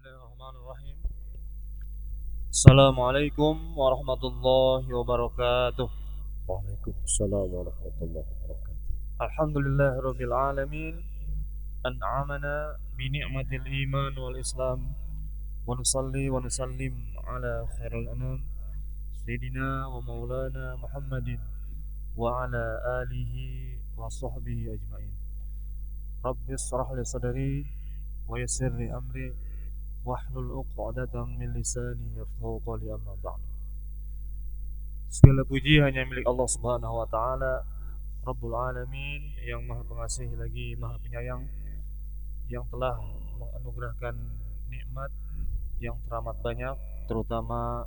Bismillahirrahmanirrahim. Assalamualaikum warahmatullahi wabarakatuh. Waalaikumsalam warahmatullahi wabarakatuh. Alhamdulillahirabbil alamin. An'amana bi ni'matil iman wal islam wa nusalli wa nusallim ala khairil anam sayyidina wa maulana Muhammadin wa ala alihi wa sahbihi ajmain. Rabbi israh li sadri wa yassir li amri wahlul 'uqdatam min lisani yafqahu qawli amma ba'd. Segala puji hanya milik Allah Subhanahu wa taala, Rabbul Alamin, yang Maha Pengasih lagi Maha Penyayang, yang telah menganugerahkan nikmat yang teramat banyak, terutama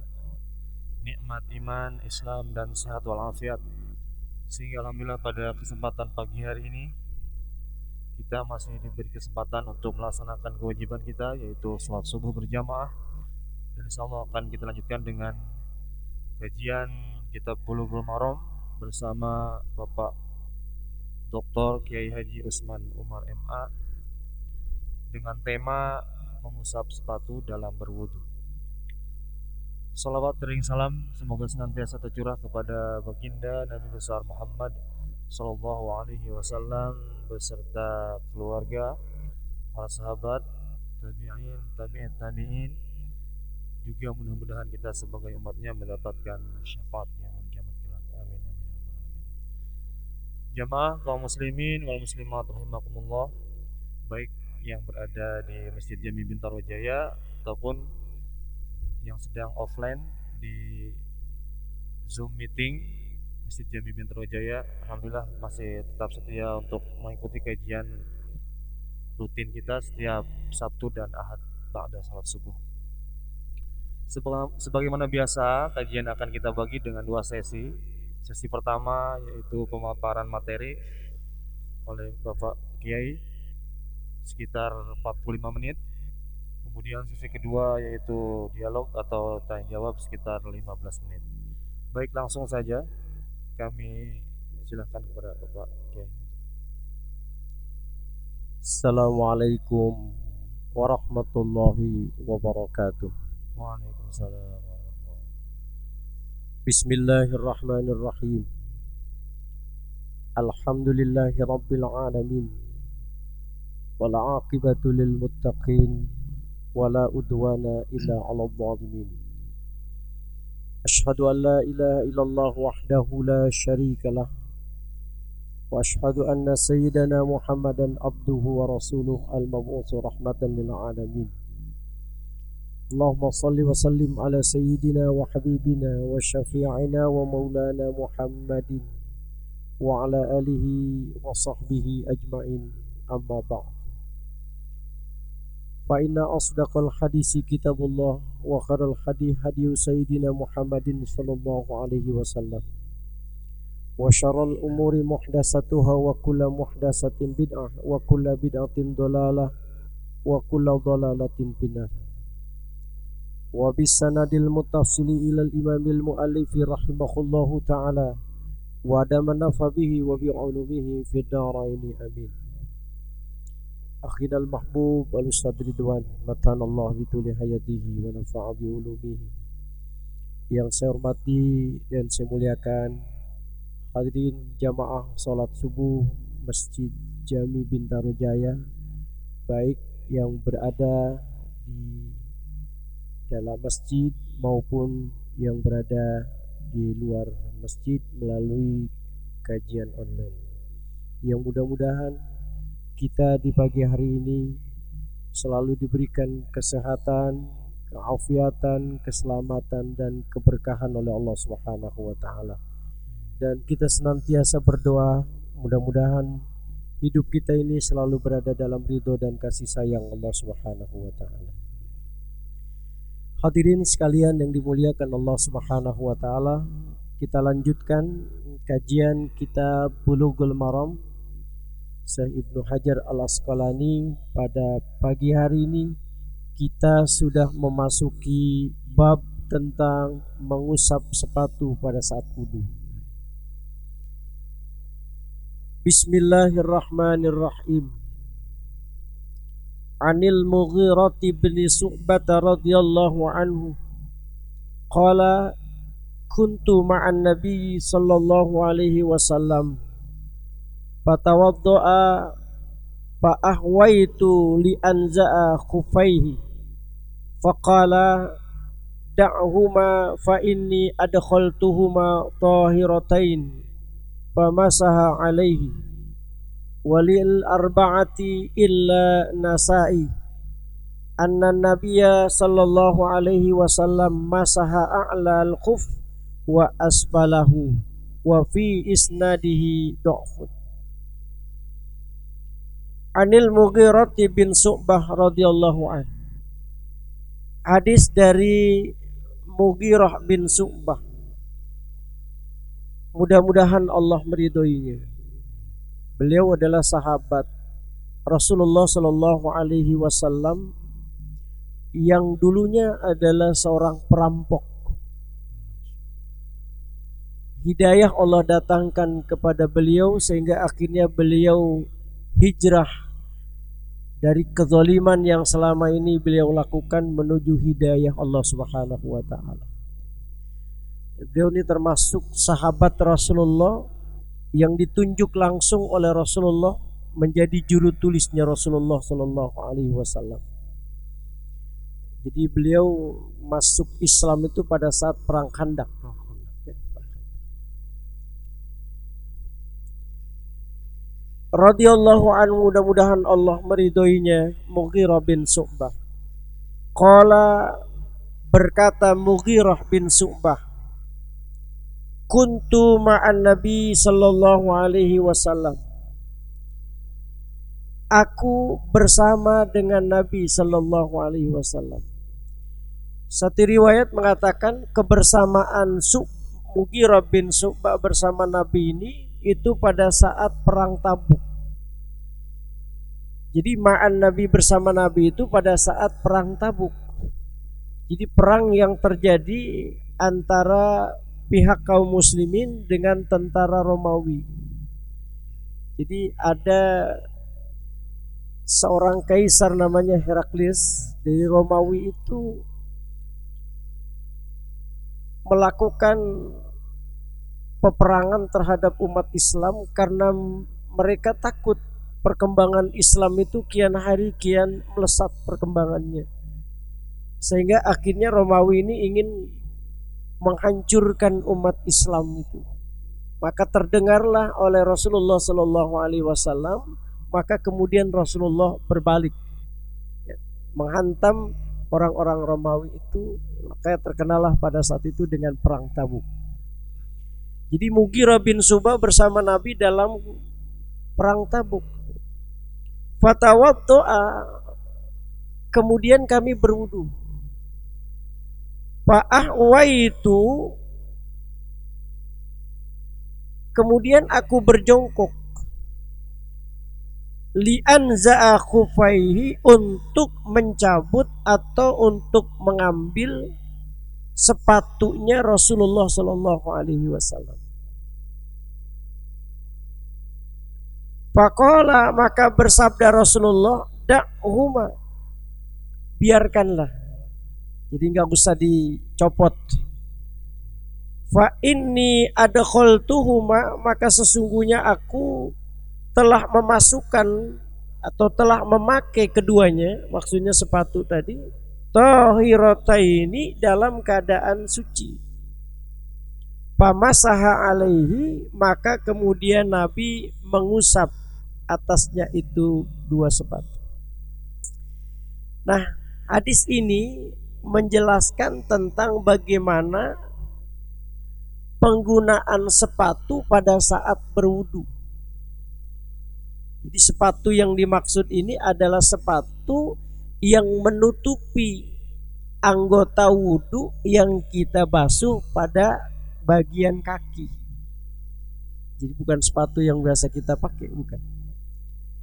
nikmat iman, Islam dan sehat walafiat. Sehingga alhamdulillah pada kesempatan pagi hari ini kita masih diberi kesempatan untuk melaksanakan kewajiban kita, yaitu sholat subuh berjamaah. Dan insyaallah akan kita lanjutkan dengan kajian kitab Bulughul Maram bersama Bapak Dr. Kiai Haji Usman Umar MA dengan tema mengusap sepatu dalam berwudu. Salawat ring salam semoga senantiasa tercurah kepada baginda Nabi besar Muhammad sallallahu alaihi wasallam beserta keluarga, para sahabat, tabi'in, juga mudah-mudahan kita sebagai umatnya mendapatkan syafaatnya di kiamat kelak. Amin amin ya rabbal alamin. Jamaah kaum muslimin wal muslimat rahimakumullah, baik yang berada di Masjid Jami Bintaro Jaya ataupun yang sedang offline di Zoom meeting Masjid Jami Bintaro Jaya, alhamdulillah masih tetap setia untuk mengikuti kajian rutin kita setiap Sabtu dan Ahad ba'da salat subuh. Sebagaimana biasa, kajian akan kita bagi dengan dua sesi. Sesi pertama yaitu pemaparan materi oleh Bapak Kiai sekitar 45 menit. Kemudian sesi kedua yaitu dialog atau tanya jawab sekitar 15 menit. Baik, langsung saja kami silakan kepada Bapak Kiai. Assalamualaikum warahmatullahi wabarakatuh. Waalaikumsalam warahmatullahi. Bismillahirrahmanirrahim. Alhamdulillahi rabbil alamin. Wal aqibatu lil muttaqin wala udwana illa 'alal zalimin. Ashhadu an la ilaha illallah wahdahu la syarika lah. وأشهد أن سيدنا محمدا عبده ورسوله المبعوث رحمة للعالمين. اللهم صل وسلم على سيدنا وحبيبنا وشفيعنا ومولانا محمد وعلى آله وصحبه أجمعين. أما بعد، فإن أصدق الحديث كتاب الله وخير الهدي هدي سيدنا محمد صلى الله عليه وسلم وشر الأمور محدثاتها وكل محدثة بدعة وكل بدعة ضلالة وكل ضلالة في النار. وبالسند المتصل إلى الإمام المؤلف رحمه الله تعالى ودام النفع به وبعلومه في الدارين آمين. أخينا المحبوب الأستاذ رضوان متان الله بطول حياته ونفع بعلومه. Yang saya hormati dan saya muliakan hadirin jamaah sholat subuh Masjid Jami Bintaro Jaya, baik yang berada di dalam masjid maupun yang berada di luar masjid melalui kajian online. Yang mudah-mudahan kita di pagi hari ini selalu diberikan kesehatan, keafiatan, keselamatan dan keberkahan oleh Allah Subhanahu wa taala. Dan kita senantiasa berdoa mudah-mudahan hidup kita ini selalu berada dalam ridho dan kasih sayang Allah Subhanahu wa taala. Hadirin sekalian yang dimuliakan Allah Subhanahu wa taala, kita lanjutkan kajian kitab Bulughul Maram Syekh Ibnu Hajar Al-Asqalani. Pada pagi hari ini kita sudah memasuki bab tentang mengusap sepatu pada saat wudu. Bismillahirrahmanirrahim. Anil Mughirah bin Syu'bah radhiyallahu anhu qala kuntu ma'an nabiy sallallahu alaihi wasallam fatawadda'a fa ahwaitu li anza'a khufaihi faqala da'huma fa inni adkhaltuhuma tahiratain famasaha alaihi walil arba'ati illa Nasa'i anna nabiyya sallallahu alaihi wasallam masaha a'la al-khuf wa asfalahu wa fi isnadihi dha'fun. Anil Mughirah bin Syu'bah radhiyallahu anhu. Hadis dari Mughirah bin Syu'bah, mudah-mudahan Allah meridhoinya. Beliau adalah sahabat Rasulullah Shallallahu Alaihi Wasallam yang dulunya adalah seorang perampok. Hidayah Allah datangkan kepada beliau sehingga akhirnya beliau hijrah dari kezaliman yang selama ini beliau lakukan menuju hidayah Allah Subhanahu wa taala. Beliau ini termasuk sahabat Rasulullah yang ditunjuk langsung oleh Rasulullah menjadi juru tulisnya Rasulullah sallallahu alaihi wasallam. Jadi beliau masuk Islam itu pada saat perang Khandaq. Radhiyallahu anhu, mudah-mudahan Allah meridhoinya, Mughirah bin Syu'bah. Qala, berkata Mughirah bin Syu'bah, kuntu ma'an Nabi sallallahu alaihi wasallam. Aku bersama dengan Nabi sallallahu alaihi wasallam. Satu riwayat mengatakan kebersamaan Mughirah bin Syu'bah bersama Nabi ini itu pada saat perang Tabuk. Jadi ma'an Nabi bersama Nabi itu pada saat perang Tabuk. Jadi perang yang terjadi antara pihak kaum muslimin dengan tentara Romawi. Jadi ada seorang kaisar namanya Heraklius dari Romawi itu melakukan peperangan terhadap umat Islam karena mereka takut perkembangan Islam itu kian hari kian melesat perkembangannya, sehingga akhirnya Romawi ini ingin menghancurkan umat Islam itu. Maka terdengarlah oleh Rasulullah Sallallahu Alaihi Wasallam, maka kemudian Rasulullah berbalik menghantam orang-orang Romawi itu. Maka terkenalah pada saat itu dengan perang Tabuk. Jadi Mughirah bin Syu'bah bersama Nabi dalam perang Tabuk. Fatawaddo'a, kemudian kami berwudu. Fa'ahwaitu, kemudian aku berjongkok. Li'anza'a khufaihi, untuk mencabut atau untuk mengambil sepatunya Rasulullah Sallallahu Alaihi Wasallam. Faqala, maka bersabda Rasulullah, da'huma, biarkanlah. Jadi nggak usah dicopot. Fa inni adkhaltuhuma, maka sesungguhnya aku telah memasukkan atau telah memakai keduanya, maksudnya sepatu tadi, tahirataini, dalam keadaan suci. Pamasaha alaihi, maka kemudian Nabi mengusap atasnya itu dua sepatu. Nah, hadis ini menjelaskan tentang bagaimana penggunaan sepatu pada saat berwudu. Jadi sepatu yang dimaksud ini adalah sepatu yang menutupi anggota wudu yang kita basuh pada bagian kaki. Jadi bukan sepatu yang biasa kita pakai, bukan.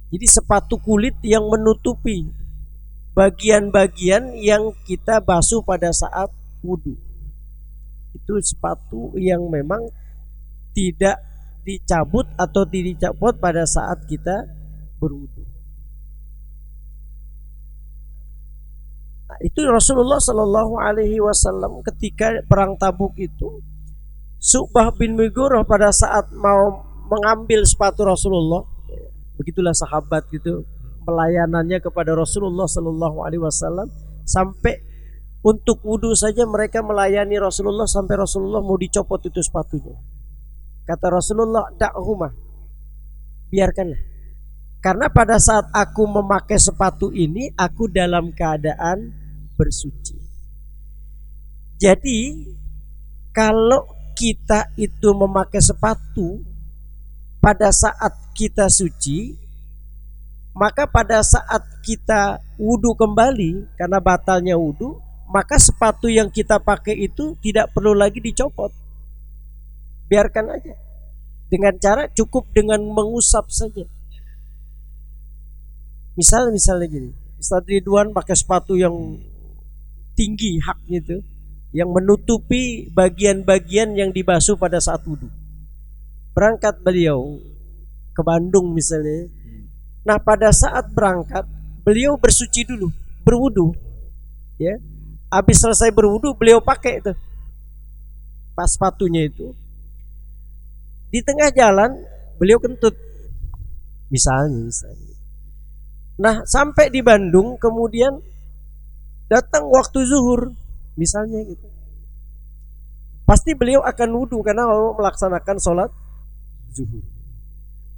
Jadi sepatu kulit yang menutupi bagian-bagian yang kita basuh pada saat wudu. Itu sepatu yang memang tidak dicabut atau tidak dicopot pada saat kita berwudu. Nah, itu Rasulullah Shallallahu Alaihi Wasallam ketika perang Tabuk itu, Syu'bah bin Mughirah pada saat mau mengambil sepatu Rasulullah, begitulah sahabat gitu pelayanannya kepada Rasulullah Shallallahu Alaihi Wasallam, sampai untuk wudhu saja mereka melayani Rasulullah sampai Rasulullah mau dicopot itu sepatunya. Kata Rasulullah, da'huma, biarkanlah. Karena pada saat aku memakai sepatu ini, aku dalam keadaan bersuci. Jadi kalau kita itu memakai sepatu pada saat kita suci, maka pada saat kita wudhu kembali karena batalnya wudhu, maka sepatu yang kita pakai itu tidak perlu lagi dicopot. Biarkan aja. Dengan cara cukup dengan mengusap saja. Misalnya gini, Ustaz Ridwan pakai sepatu yang tinggi haknya itu, yang menutupi bagian-bagian yang dibasuh pada saat wudhu. Berangkat beliau ke Bandung misalnya. Nah pada saat berangkat beliau bersuci dulu, berwudu, ya. Habis selesai berwudu beliau pakai itu pas sepatunya itu. Di tengah jalan beliau kentut, misalnya. Nah sampai di Bandung kemudian datang waktu zuhur, misalnya gitu. Pasti beliau akan wudu karena mau melaksanakan sholat zuhur.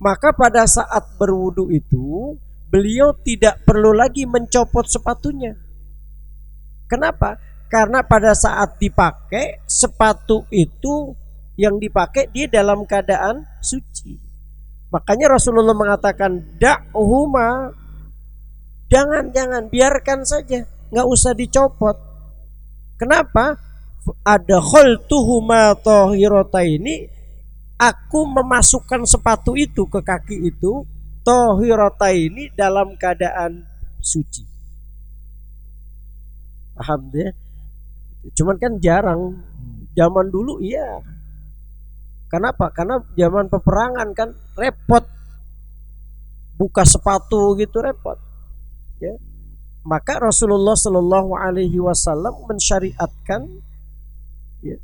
Maka pada saat berwudu itu beliau tidak perlu lagi mencopot sepatunya. Kenapa? Karena pada saat dipakai sepatu itu yang dipakai dia dalam keadaan suci. Makanya Rasulullah mengatakan da'huma, jangan biarkan saja, nggak usah dicopot. Kenapa? Ada khaltuhuma tahirataini, aku memasukkan sepatu itu ke kaki itu, tahirataini, dalam keadaan suci. Paham ya? Cuman kan jarang. Zaman dulu iya. Kenapa? Karena zaman peperangan kan repot, buka sepatu gitu repot. Ya. Maka Rasulullah Shallallahu Alaihi Wasallam mensyariatkan, ya,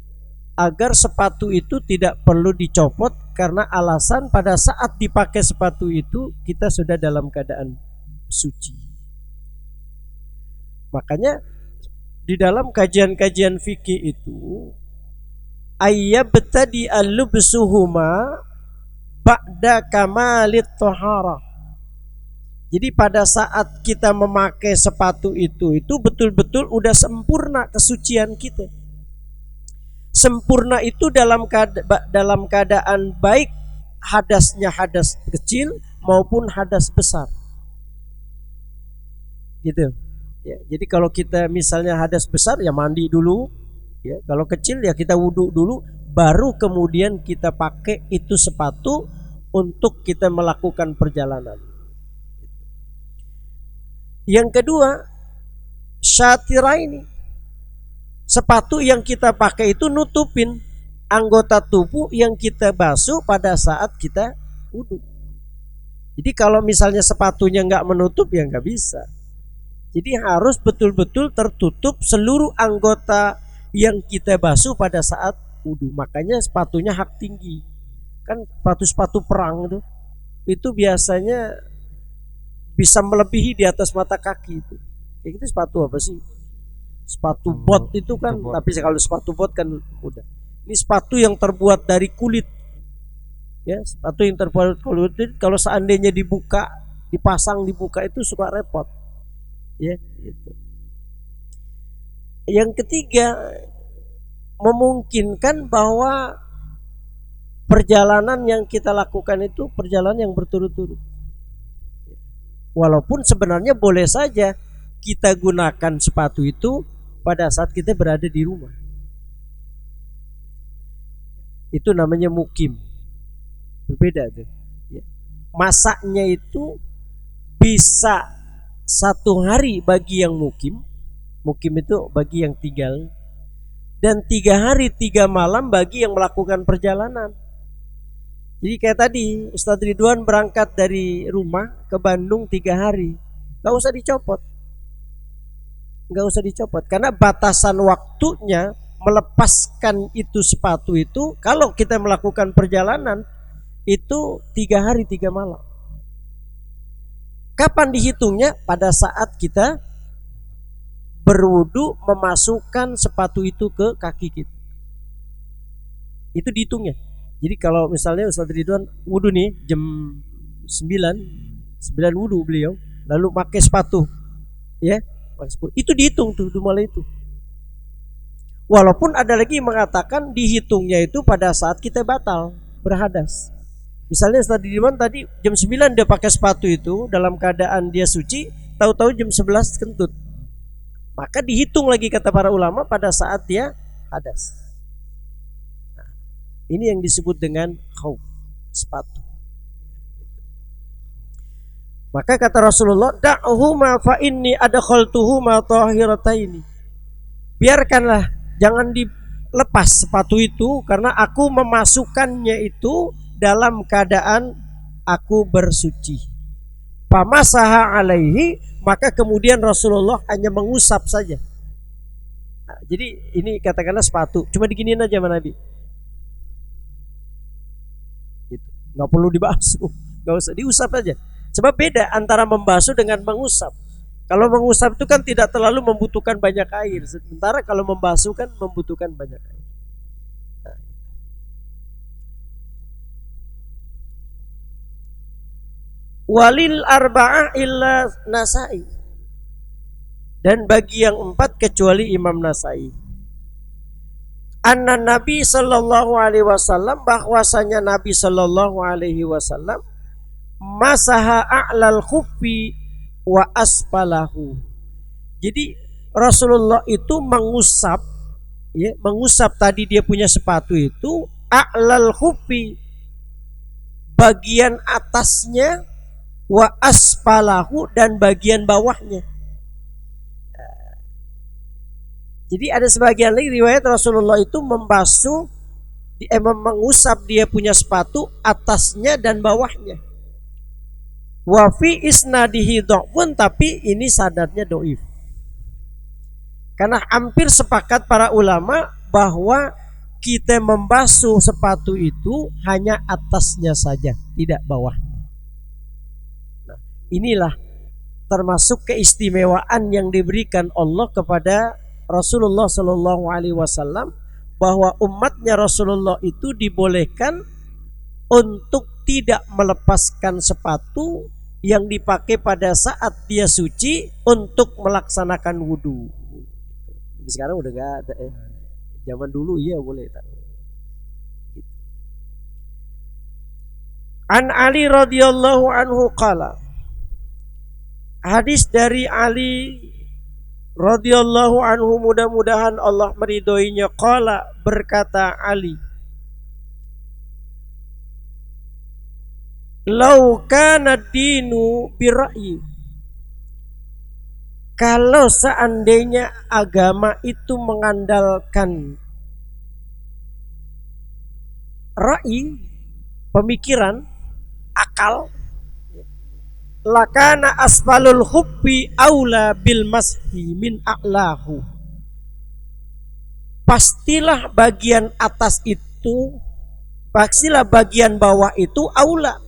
agar sepatu itu tidak perlu dicopot karena alasan pada saat dipakai sepatu itu kita sudah dalam keadaan suci. Makanya di dalam kajian-kajian fikih itu ayyabtadi al-lubsuhuma ba'da kamalit tahara. Jadi pada saat kita memakai sepatu itu betul-betul udah sempurna kesucian kita. Sempurna itu dalam keadaan baik hadasnya hadas kecil maupun hadas besar. Gitu. Ya, jadi kalau kita misalnya hadas besar ya mandi dulu, ya. Kalau kecil ya kita wudhu dulu, baru kemudian kita pakai itu sepatu untuk kita melakukan perjalanan. Yang kedua, syatiraini, sepatu yang kita pakai itu nutupin anggota tubuh yang kita basuh pada saat kita wudhu. Jadi kalau misalnya sepatunya nggak menutup ya nggak bisa. Jadi harus betul-betul tertutup seluruh anggota yang kita basuh pada saat wudhu. Makanya sepatunya hak tinggi. Kan sepatu-sepatu perang itu biasanya bisa melebihi di atas mata kaki itu. Kayak gitu sepatu apa sih? Sepatu bot itu kan, tapi kalau sepatu bot kan udah. Ini sepatu yang terbuat dari kulit. Ya, sepatu yang terbuat dari kulit kalau seandainya dibuka, dibuka itu suka repot. Ya, gitu. Yang ketiga, memungkinkan bahwa perjalanan yang kita lakukan itu perjalanan yang berturut-turut. Walaupun sebenarnya boleh saja kita gunakan sepatu itu pada saat kita berada di rumah. Itu namanya mukim. Berbeda tuh. Masaknya itu bisa 1 hari bagi yang mukim. Mukim itu bagi yang tinggal. Dan 3 hari 3 malam bagi yang melakukan perjalanan. Jadi kayak tadi Ustaz Ridwan berangkat dari rumah ke Bandung 3 hari, gak usah dicopot. nggak usah dicopot karena batasan waktunya melepaskan itu sepatu itu kalau kita melakukan perjalanan itu 3 hari 3 malam. Kapan dihitungnya? Pada saat kita berwudu memasukkan sepatu itu ke kaki kita. Itu dihitungnya. Jadi kalau misalnya Ustaz Ridwan wudu nih jam 9 wudu beliau, lalu pakai sepatu, ya, pakai sepatu. Itu dihitung tuh mulai itu. Walaupun ada lagi yang mengatakan dihitungnya itu pada saat kita batal berhadas. Misalnya Ustaz Ridwan tadi jam 9 dia pakai sepatu itu dalam keadaan dia suci, tahu-tahu jam 11 kentut. Maka dihitung lagi kata para ulama pada saat dia hadas. Nah, ini yang disebut dengan khauf, sepatu. Maka kata Rasulullah, da'uhuma fa inni adkhaltuhuma tahirataini. Biarkanlah, jangan dilepas sepatu itu karena aku memasukkannya itu dalam keadaan aku bersuci. Pamasaha alaihi, maka kemudian Rasulullah hanya mengusap saja. Nah, jadi ini katakanlah sepatu, cuma diginiin aja sama Nabi. Gitu. Nggak perlu dibasuh, nggak usah, diusap aja. Sebab beda antara membasuh dengan mengusap. Kalau mengusap itu kan tidak terlalu membutuhkan banyak air, sementara kalau membasuh kan membutuhkan banyak air. Nah. Walil arba'ah illa Nasai, dan bagi yang 4 kecuali Imam Nasai. Anna Nabi sallallahu alaihi wasallam, bahwasanya Nabi sallallahu alaihi wasallam masaha a'lal khuffi wa asfalahu. Jadi Rasulullah itu mengusap, ya, mengusap tadi dia punya sepatu itu a'lal khuffi, bagian atasnya, wa asfalahu, dan bagian bawahnya. Jadi ada sebagian lagi riwayat Rasulullah itu membasuh, mengusap dia punya sepatu atasnya dan bawahnya. Wa fi isnadihi dha'fun, tapi ini sanadnya dhaif. Karena hampir sepakat para ulama bahwa kita membasuh sepatu itu hanya atasnya saja, tidak bawahnya. Nah, inilah termasuk keistimewaan yang diberikan Allah kepada Rasulullah Shallallahu Alaihi Wasallam, bahwa umatnya Rasulullah itu dibolehkan untuk tidak melepaskan sepatu yang dipakai pada saat dia suci untuk melaksanakan wudu. Sekarang udah gak ada ya. Zaman dulu iya boleh. An Ali radhiyallahu anhu qala, hadis dari Ali radhiyallahu anhu, mudah-mudahan Allah meridhoinya, qala, berkata Ali, lau kana dinu bira'yi, kalau seandainya agama itu mengandalkan ra'i, pemikiran, akal, lakana asfalul hubbi aula bil mashi min a'lahu, pastilah bagian atas itu, pastilah bagian bawah itu aula,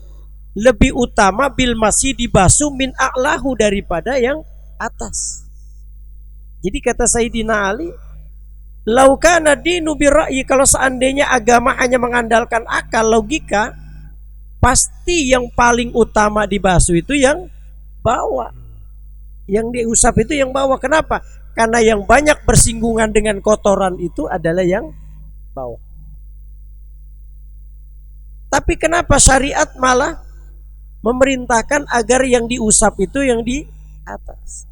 lebih utama bil masih dibasuh min a'lahu, daripada yang atas. Jadi kata Sayyidina Ali, laukana dinu birra'yi, kalau seandainya agama hanya mengandalkan akal, logika, pasti yang paling utama dibasuh itu yang bawah, yang diusap itu yang bawah. Kenapa? Karena yang banyak bersinggungan dengan kotoran itu adalah yang bawah. Tapi kenapa syariat malah memerintahkan agar yang diusap itu yang di atas?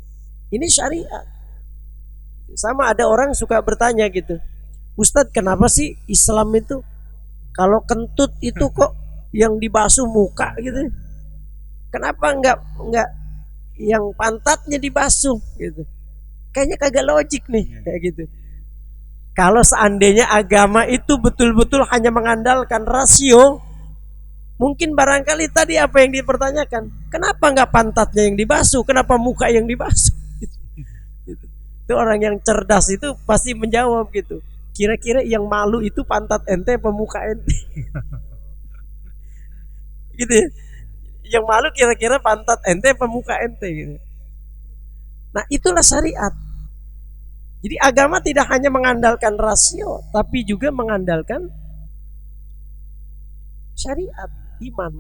Ini syariat. Sama ada orang suka bertanya gitu, Ustadz, kenapa sih Islam itu kalau kentut itu kok yang dibasuh muka gitu? Kenapa enggak yang pantatnya dibasuh gitu? Kayaknya kagak logik nih kayak gitu. Kalau seandainya agama itu betul-betul hanya mengandalkan rasio, mungkin barangkali tadi apa yang dipertanyakan, kenapa nggak pantatnya yang dibasuh, kenapa muka yang dibasuh? Itu orang yang cerdas itu pasti menjawab gitu. Kira-kira yang malu itu pantat ente pemuka ente. Gitu ya. Yang malu kira-kira pantat ente pemuka ente gitu. Nah, itulah syariat. Jadi agama tidak hanya mengandalkan rasio, tapi juga mengandalkan syariat, iman.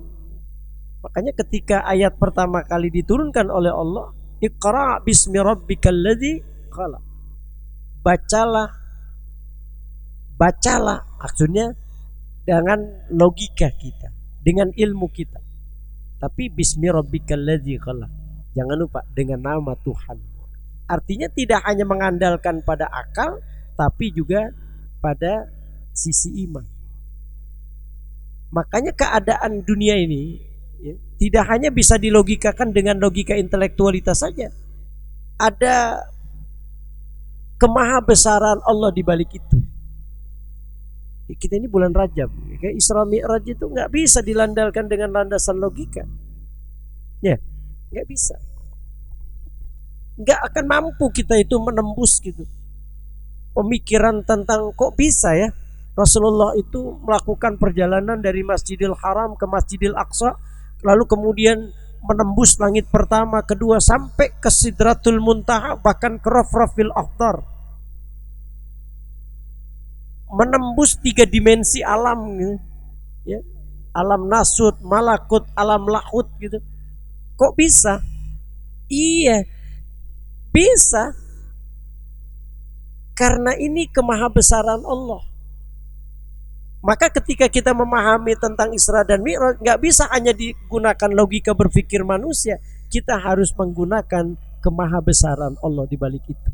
Makanya ketika ayat pertama kali diturunkan oleh Allah, Iqra bismi rabbikal ladzi khalaq. Bacalah, bacalah, maksudnya dengan logika kita, dengan ilmu kita. Tapi bismi rabbikal ladzi khalaq. Jangan lupa dengan nama Tuhan. Artinya tidak hanya mengandalkan pada akal, tapi juga pada sisi iman. Makanya keadaan dunia ini ya, tidak hanya bisa dilogikakan dengan logika intelektualitas saja. Ada kemahabesaran Allah di balik itu. Kita ini bulan Rajab, kayak Isra Mi'raj itu nggak bisa dilandalkan dengan landasan logika. Ya, nggak bisa. Nggak akan mampu kita itu menembus gitu pemikiran tentang kok bisa ya Rasulullah itu melakukan perjalanan dari Masjidil Haram ke Masjidil Aqsa, lalu kemudian menembus langit pertama, kedua, sampai ke Sidratul Muntaha, bahkan ke Rafrafil Akhdar, menembus 3 dimensi alam gitu, ya, alam nasut, malakut, alam lahut gitu. Kok bisa? Iya, bisa, karena ini kemahabesaran Allah. Maka ketika kita memahami tentang Isra dan Mi'raj, nggak bisa hanya digunakan logika berpikir manusia, kita harus menggunakan kemahabesaran Allah di balik itu.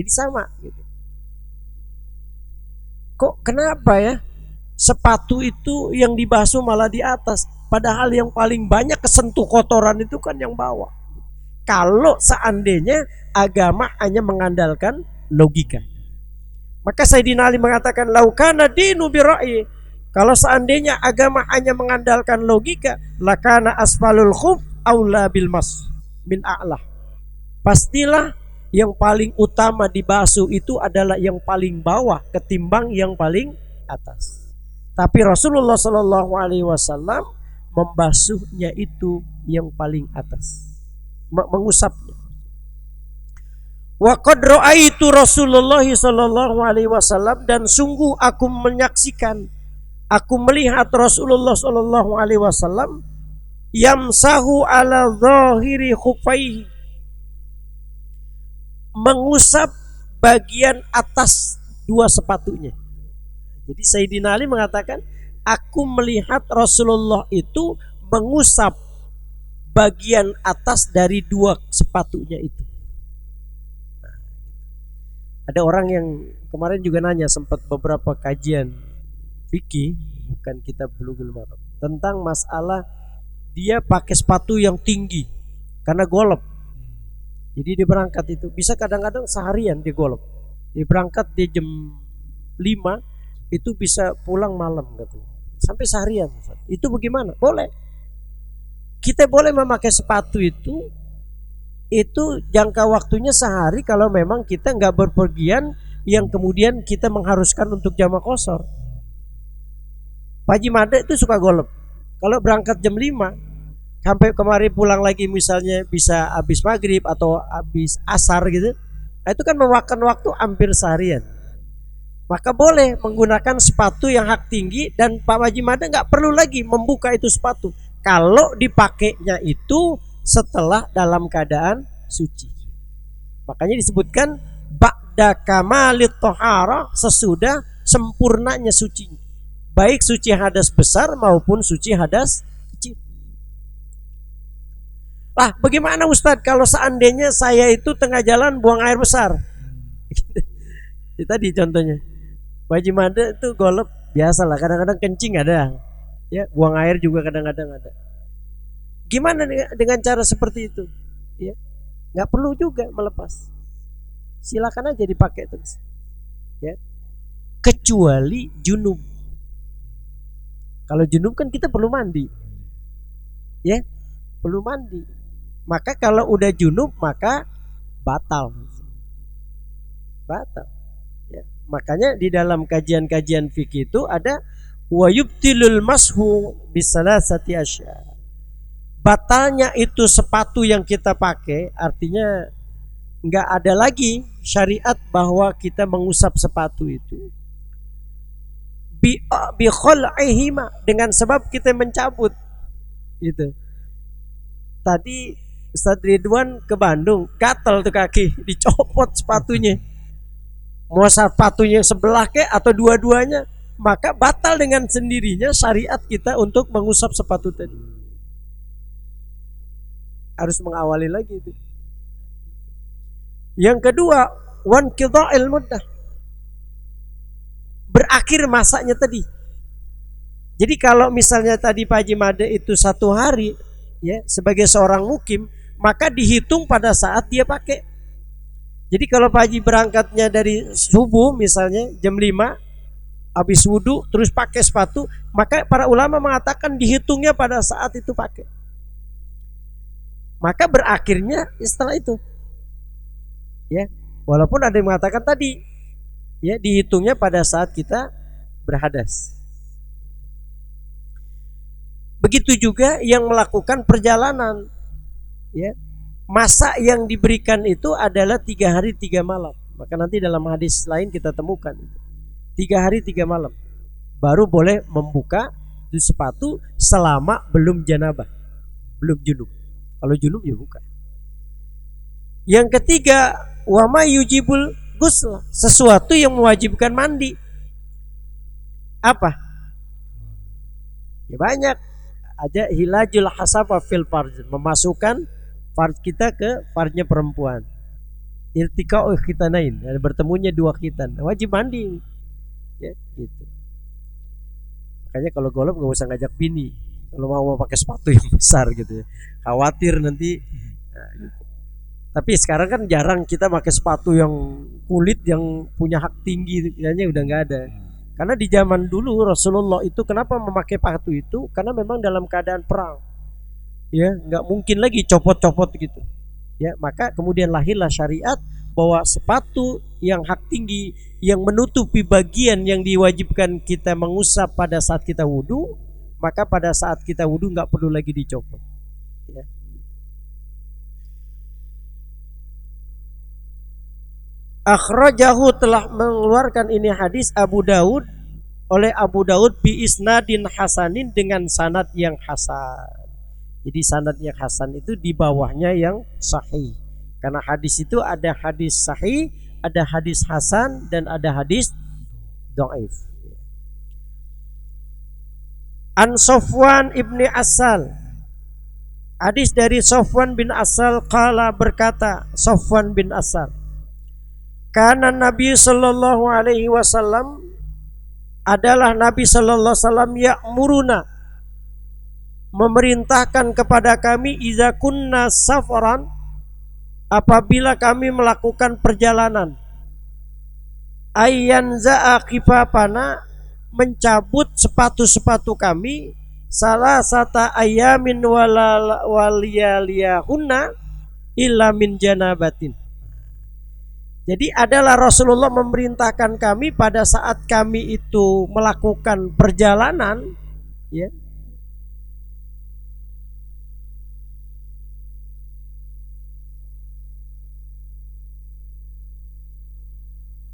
Jadi sama gitu. Kok kenapa ya sepatu itu yang dibasuh malah di atas, padahal yang paling banyak kesentuh kotoran itu kan yang bawah. Kalau seandainya agama hanya mengandalkan logika, maka Sayyidina Ali mengatakan laukana dinu birra'i. Kalau seandainya agama hanya mengandalkan logika, lakana asfalul khuf aula bil mas min a'lah. Pastilah yang paling utama dibasuh itu adalah yang paling bawah ketimbang yang paling atas. Tapi Rasulullah Shallallahu Alaihi Wasallam membasuhnya itu yang paling atas, mengusapnya. Wa qad ra'aitu Rasulullah sallallahu alaihi wasallam, dan sungguh aku menyaksikan, aku melihat Rasulullah sallallahu alaihi wasallam yamsahu ala zahiri khufaihi, mengusap bagian atas 2 sepatunya. Jadi Sayyidina Ali mengatakan, aku melihat Rasulullah itu mengusap bagian atas dari 2 sepatunya itu. Ada orang yang kemarin juga nanya, sempat beberapa kajian fikih, bukan kitab Bulughul Maram, tentang masalah dia pakai sepatu yang tinggi karena golop. Jadi dia berangkat itu bisa kadang-kadang seharian dia golop. Dia berangkat di jam 5 itu bisa pulang malam katanya. Sampai seharian. Itu bagaimana? Boleh. Kita boleh memakai sepatu itu jangka waktunya sehari kalau memang kita nggak berpergian yang kemudian kita mengharuskan untuk jama qashar. Pak Haji Made itu suka golep. Kalau berangkat jam 5 sampai kemari pulang lagi misalnya bisa habis maghrib atau habis asar gitu, nah itu kan memakan waktu hampir seharian. Maka boleh menggunakan sepatu yang hak tinggi, dan Pak Haji Made nggak perlu lagi membuka itu sepatu kalau dipakainya itu setelah dalam keadaan suci. Makanya disebutkan ba'da kamalit tohara, sesudah sempurnanya suci, baik suci hadas besar maupun suci hadas kecil. Lah bagaimana Ustadz kalau seandainya saya itu tengah jalan buang air besar? Itu tadi contohnya Pak Haji Made itu golep biasalah, kadang-kadang kencing ada, ya buang air juga kadang-kadang ada. Gimana dengan cara seperti itu? Ya, nggak perlu juga melepas. Silakan aja dipakai terus. Ya, kecuali junub. Kalau junub kan kita perlu mandi. Ya, perlu mandi. Maka kalau udah junub maka batal. Batal. Ya. Makanya di dalam kajian-kajian fikih itu ada wa yubtilul mashu bisalasati asya. Batalnya itu sepatu yang kita pakai, artinya nggak ada lagi syariat bahwa kita mengusap sepatu itu bi khal'ihima, dengan sebab kita mencabut gitu. Tadi Ustaz Ridwan ke Bandung, gatal tuh kaki, dicopot sepatunya. Mau sepatunya sebelah ke atau dua-duanya, maka batal dengan sendirinya syariat kita untuk mengusap sepatu tadi. Harus mengawali lagi itu. Yang kedua, wan qida'il muddah, berakhir masanya tadi. Jadi kalau misalnya tadi Pak Haji Made itu 1 hari ya sebagai seorang mukim, maka dihitung pada saat dia pakai. Jadi kalau Pak Haji berangkatnya dari subuh misalnya jam 5, habis wudhu terus pakai sepatu, maka para ulama mengatakan dihitungnya pada saat itu pakai. Maka berakhirnya setelah itu. Ya, walaupun ada yang mengatakan tadi ya dihitungnya pada saat kita berhadas. Begitu juga yang melakukan perjalanan, ya, masa yang diberikan itu adalah 3 hari 3 malam. Maka nanti dalam hadis lain kita temukan 3 hari 3 malam baru boleh membuka itu sepatu selama belum janabah, belum junub. Kalau junub ya buka. Yang ketiga, wa ma yujibul ghusl, sesuatu yang mewajibkan mandi. Apa? Ya banyak. Ada hilajul hasafa fil farj, memasukkan farj kita ke farjnya perempuan. Iltiqa'u khitanain, bertemunya 2 khitan, wajib mandi. Ya, gitu. Makanya kalau golf nggak usah ngajak bini. Kalau mau pakai sepatu yang besar gitu ya. Khawatir nanti. Nah, gitu. Tapi sekarang kan jarang kita pakai sepatu yang kulit yang punya hak tinggi, kayaknya udah nggak ada. Karena di zaman dulu Rasulullah itu kenapa memakai sepatu itu? Karena memang dalam keadaan perang, ya nggak mungkin lagi copot-copot gitu. Ya maka kemudian lahirlah syariat bahwa sepatu yang hak tinggi yang menutupi bagian yang diwajibkan kita mengusap pada saat kita wudhu, maka pada saat kita wudhu nggak perlu lagi dicopot. Ya. Akhrajahu, telah mengeluarkan ini hadis Abu Daud, oleh Abu Daud bi isnadin hasanin, dengan sanad yang hasan. Jadi sanad yang hasan itu di bawahnya yang sahih. Karena hadis itu ada hadis sahih, ada hadis hasan, dan ada hadis dhaif. An Sofwan ibni Asal, hadis dari Sofwan bin Asal, qala, berkata Sofwan bin Asal, karena Nabi sallallahu alaihi wasallam, adalah Nabi sallallahu alaihi wasallam, ya'muruna, memerintahkan kepada kami, iza kunna safaran, apabila kami melakukan perjalanan, ayyan za'a khifafana, mencabut sepatu-sepatu kami, salah sata ayamin waliyaliyahunna illa min janabatin. Jadi adalah Rasulullah memerintahkan kami pada saat kami itu melakukan perjalanan, ya,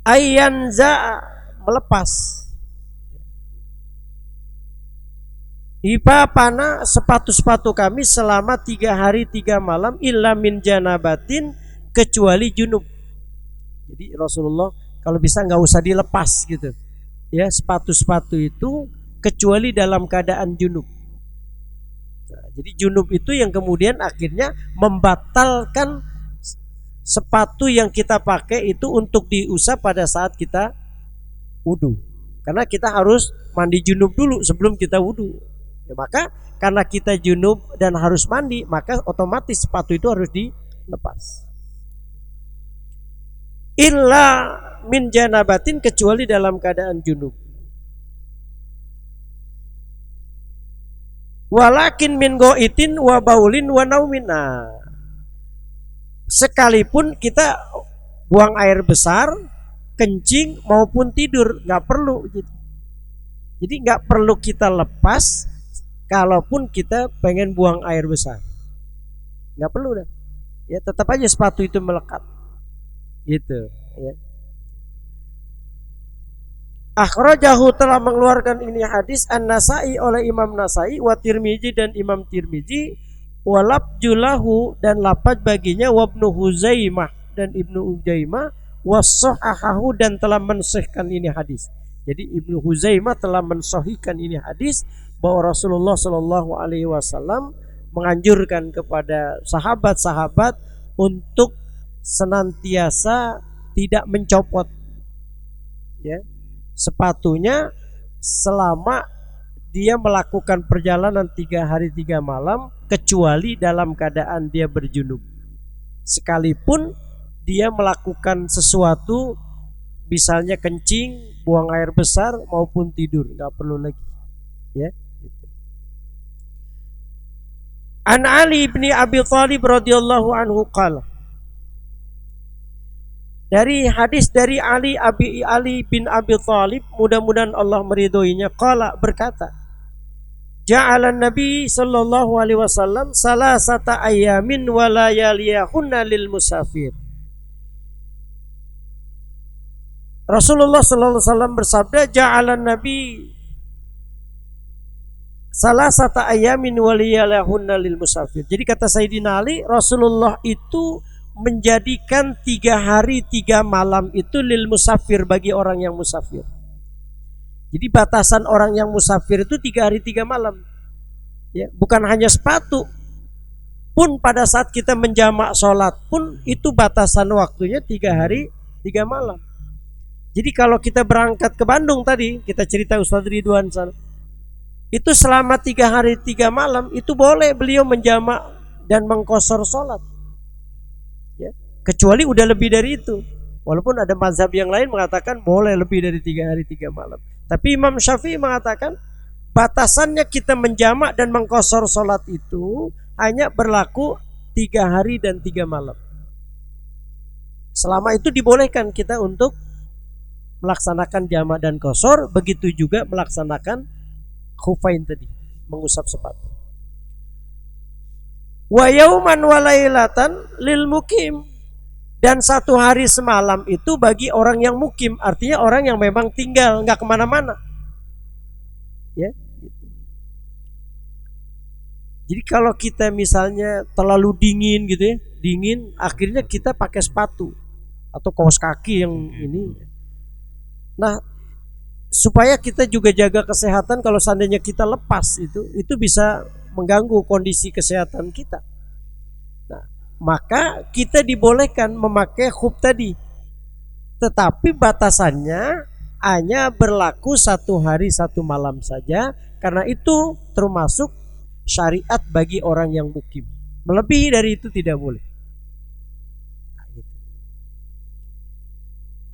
ayyanza, melepas, hifafana, sepatu-sepatu kami selama 3 hari 3 malam, illa min janabatin, kecuali junub. Jadi Rasulullah kalau bisa nggak usah dilepas gitu, ya sepatu-sepatu itu kecuali dalam keadaan junub. Nah, jadi junub itu yang kemudian akhirnya membatalkan sepatu yang kita pakai itu untuk diusap pada saat kita wudhu. Karena kita harus mandi junub dulu sebelum kita wudhu. Ya, maka karena kita junub dan harus mandi, maka otomatis sepatu itu harus dilepas. Illa min janabatin, kecuali dalam keadaan junub. Walakin min goitin wa baulin wa naumin. sekalipun kita buang air besar, kencing maupun tidur, nggak perlu gitu. Jadi nggak perlu kita lepas, kalaupun kita pengen buang air besar, nggak perlu dah. Ya tetap aja sepatu itu melekat, gitu. Ya. Akhrajahu telah mengeluarkan ini hadis An-Nasai oleh Imam Nasai, wa Tirmizi dan Imam Tirmizi, walab julahu dan lafaz baginya wabnu Huzaimah dan Ibnu Ujaimah, wasahahahu dan telah mensahihkan ini hadis. Jadi Ibnu Huzaimah telah mensahihkan ini hadis bahwa Rasulullah Shallallahu Alaihi Wasallam menganjurkan kepada sahabat-sahabat untuk senantiasa tidak mencopot, ya, sepatunya selama dia melakukan perjalanan 3 hari 3 malam, kecuali dalam keadaan dia berjunub. Sekalipun dia melakukan sesuatu, misalnya kencing, buang air besar maupun tidur, nggak perlu lagi. Ya. An Ali bin Abi Thalib radhiyallahu anhu qala. Dari hadis dari Ali bin Abi Thalib, mudah-mudahan Allah meridhoinya, qala berkata, ja'alan Nabi sallallahu alaihi wasallam salasata ayamin wa layaliyahunna lil musafir. Rasulullah sallallahu alaihi wasallam bersabda, ja'alan Nabi salasata ayamin wa layaliyahunna lil musafir. Jadi kata Sayyidina Ali, Rasulullah itu menjadikan 3 hari 3 malam itu lil musafir, bagi orang yang musafir. Jadi batasan orang yang musafir itu 3 hari 3 malam. Ya, bukan hanya sepatu. Pun pada saat kita menjamak sholat pun itu batasan waktunya 3 hari 3 malam. Jadi kalau kita berangkat ke Bandung tadi, kita cerita Ustaz Ridwan sana, itu selama 3 hari 3 malam itu boleh beliau menjamak dan mengqashar sholat. Ya, kecuali udah lebih dari itu. Walaupun ada mazhab yang lain mengatakan boleh lebih dari 3 hari 3 malam. Tapi Imam Syafi'i mengatakan batasannya kita menjamak dan mengqashar sholat itu hanya berlaku 3 hari dan 3 malam. Selama itu dibolehkan kita untuk melaksanakan jamak dan qashar, begitu juga melaksanakan khufain tadi, mengusap sepatu. Wa yauman wa lailatan lil mukim, dan 1 hari semalam itu bagi orang yang mukim, artinya orang yang memang tinggal, nggak kemana-mana. Ya. Jadi kalau kita misalnya terlalu dingin gitu ya, dingin, akhirnya kita pakai sepatu atau kaos kaki yang ini. Nah, supaya kita juga jaga kesehatan, kalau seandainya kita lepas itu bisa mengganggu kondisi kesehatan kita. Nah, maka kita dibolehkan memakai khuf tadi, tetapi batasannya hanya berlaku 1 hari 1 malam saja, karena itu termasuk syariat bagi orang yang mukim. Melebihi dari itu tidak boleh.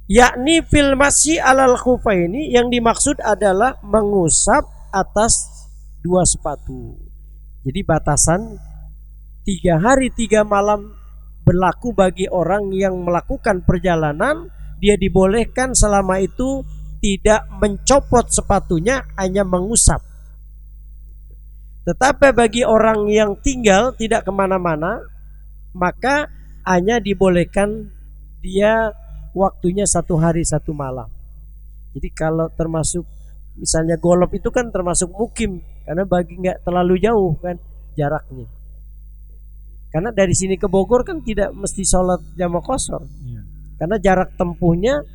Yakni fil masyi alal khufaini, yang dimaksud adalah mengusap atas 2 sepatu. Jadi batasan 3 hari 3 malam berlaku bagi orang yang melakukan perjalanan. Dia dibolehkan selama itu tidak mencopot sepatunya, hanya mengusap. Tetapi bagi orang yang tinggal tidak kemana-mana, maka hanya dibolehkan dia waktunya 1 hari 1 malam. Jadi kalau termasuk misalnya golop itu kan termasuk mukim, karena bagi nggak terlalu jauh kan jaraknya. Karena dari sini ke Bogor kan tidak mesti sholat jamak qashar, karena jarak tempuhnya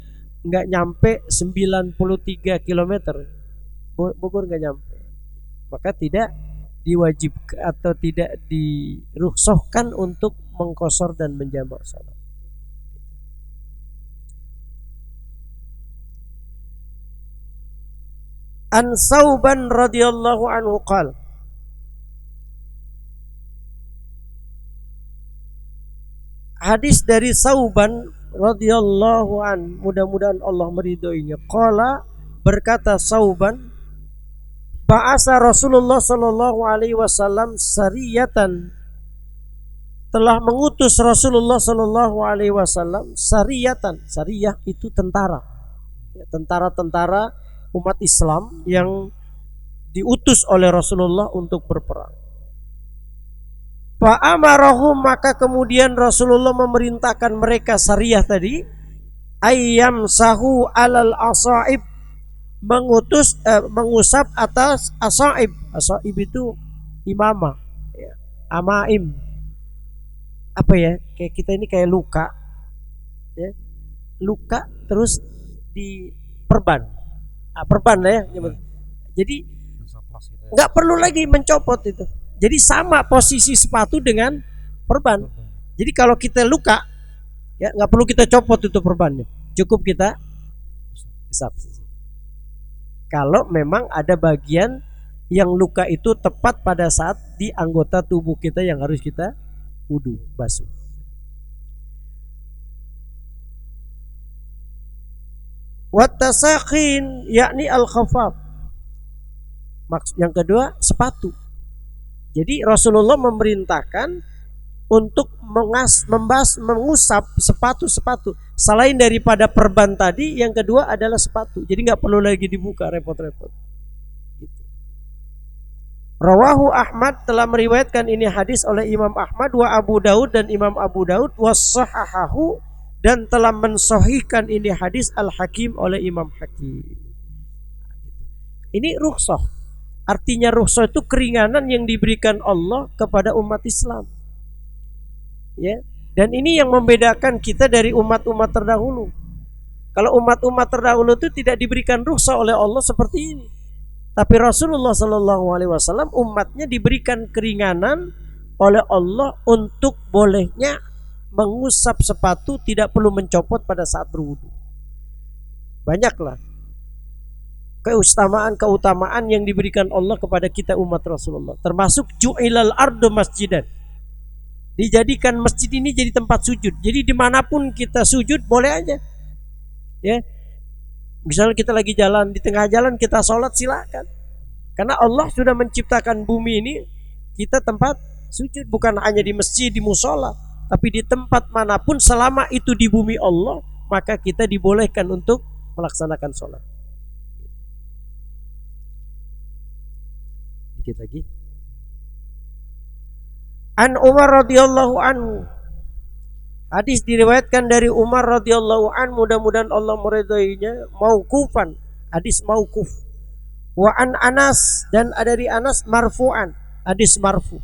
nggak nyampe 93 km. Bogor nggak nyampe, maka tidak diwajibkan atau tidak dirukhsahkan untuk mengqashar dan menjamak sholat. An Sauban radhiyallahu anhu qala, hadis dari Sauban radhiyallahu an, mudah-mudahan Allah meridhoinya, qala, berkata Sauban, ba'asa Rasulullah sallallahu alaihi wasallam sariyatan, telah mengutus Rasulullah Shallallahu Alaihi Wasallam sariyatan. Sariyah itu tentara, tentara-tentara umat Islam yang diutus oleh Rasulullah untuk berperang. Fa'amarahum, maka kemudian Rasulullah memerintahkan mereka sariyah tadi ayyam sahu alal asaib, mengusap atas asaib. Asaib itu imamah, ya. Amaim, apa ya, kayak kita ini kayak luka, ya. Luka terus diperban, perban lah ya. Jadi nggak perlu lagi mencopot itu. Jadi sama posisi sepatu dengan perban. Jadi kalau kita luka, ya nggak perlu kita copot itu perbannya, cukup kita usap. Kalau memang ada bagian yang luka itu tepat pada saat di anggota tubuh kita yang harus kita wudu, basuh. Wattasakhin, yakni al-khafaf. Maksud yang kedua sepatu. Jadi Rasulullah memerintahkan untuk mengusap sepatu-sepatu. Selain daripada perban tadi, yang kedua adalah sepatu. Jadi nggak perlu lagi dibuka repot-repot. Gitu. Rawahu Ahmad, telah meriwayatkan ini hadis oleh Imam Ahmad, wa Abu Daud, dan Imam Abu Daud, wassahahahu, dan telah mensahihkan ini hadis Al-Hakim oleh Imam Hakim. Ini rukhsah. Artinya rukhsah itu keringanan yang diberikan Allah kepada umat Islam. Ya, dan ini yang membedakan kita dari umat-umat terdahulu. Kalau umat-umat terdahulu itu tidak diberikan rukhsah oleh Allah seperti ini. Tapi Rasulullah Shallallahu Alaihi Wasallam umatnya diberikan keringanan oleh Allah untuk bolehnya mengusap sepatu, tidak perlu mencopot pada saat berwudu. Banyaklah keutamaan yang diberikan Allah kepada kita umat Rasulullah. Termasuk ju'ilal ardu masjidan. Dijadikan masjid ini jadi tempat sujud. Jadi dimanapun kita sujud boleh aja. Ya, misalnya kita lagi jalan, di tengah jalan kita sholat, silakan. Karena Allah sudah menciptakan bumi ini kita tempat sujud, bukan hanya di masjid, di musola, tapi di tempat manapun selama itu di bumi Allah, maka kita dibolehkan untuk melaksanakan sholat. Dikit lagi. An Umar radhiyallahu anhu. Hadis diriwayatkan dari Umar radhiyallahu anhu, mudah-mudahan Allah meridainya, mauqufan, hadis mauquf. Wa an Anas, dan dari Anas marfu'an, hadis marfu.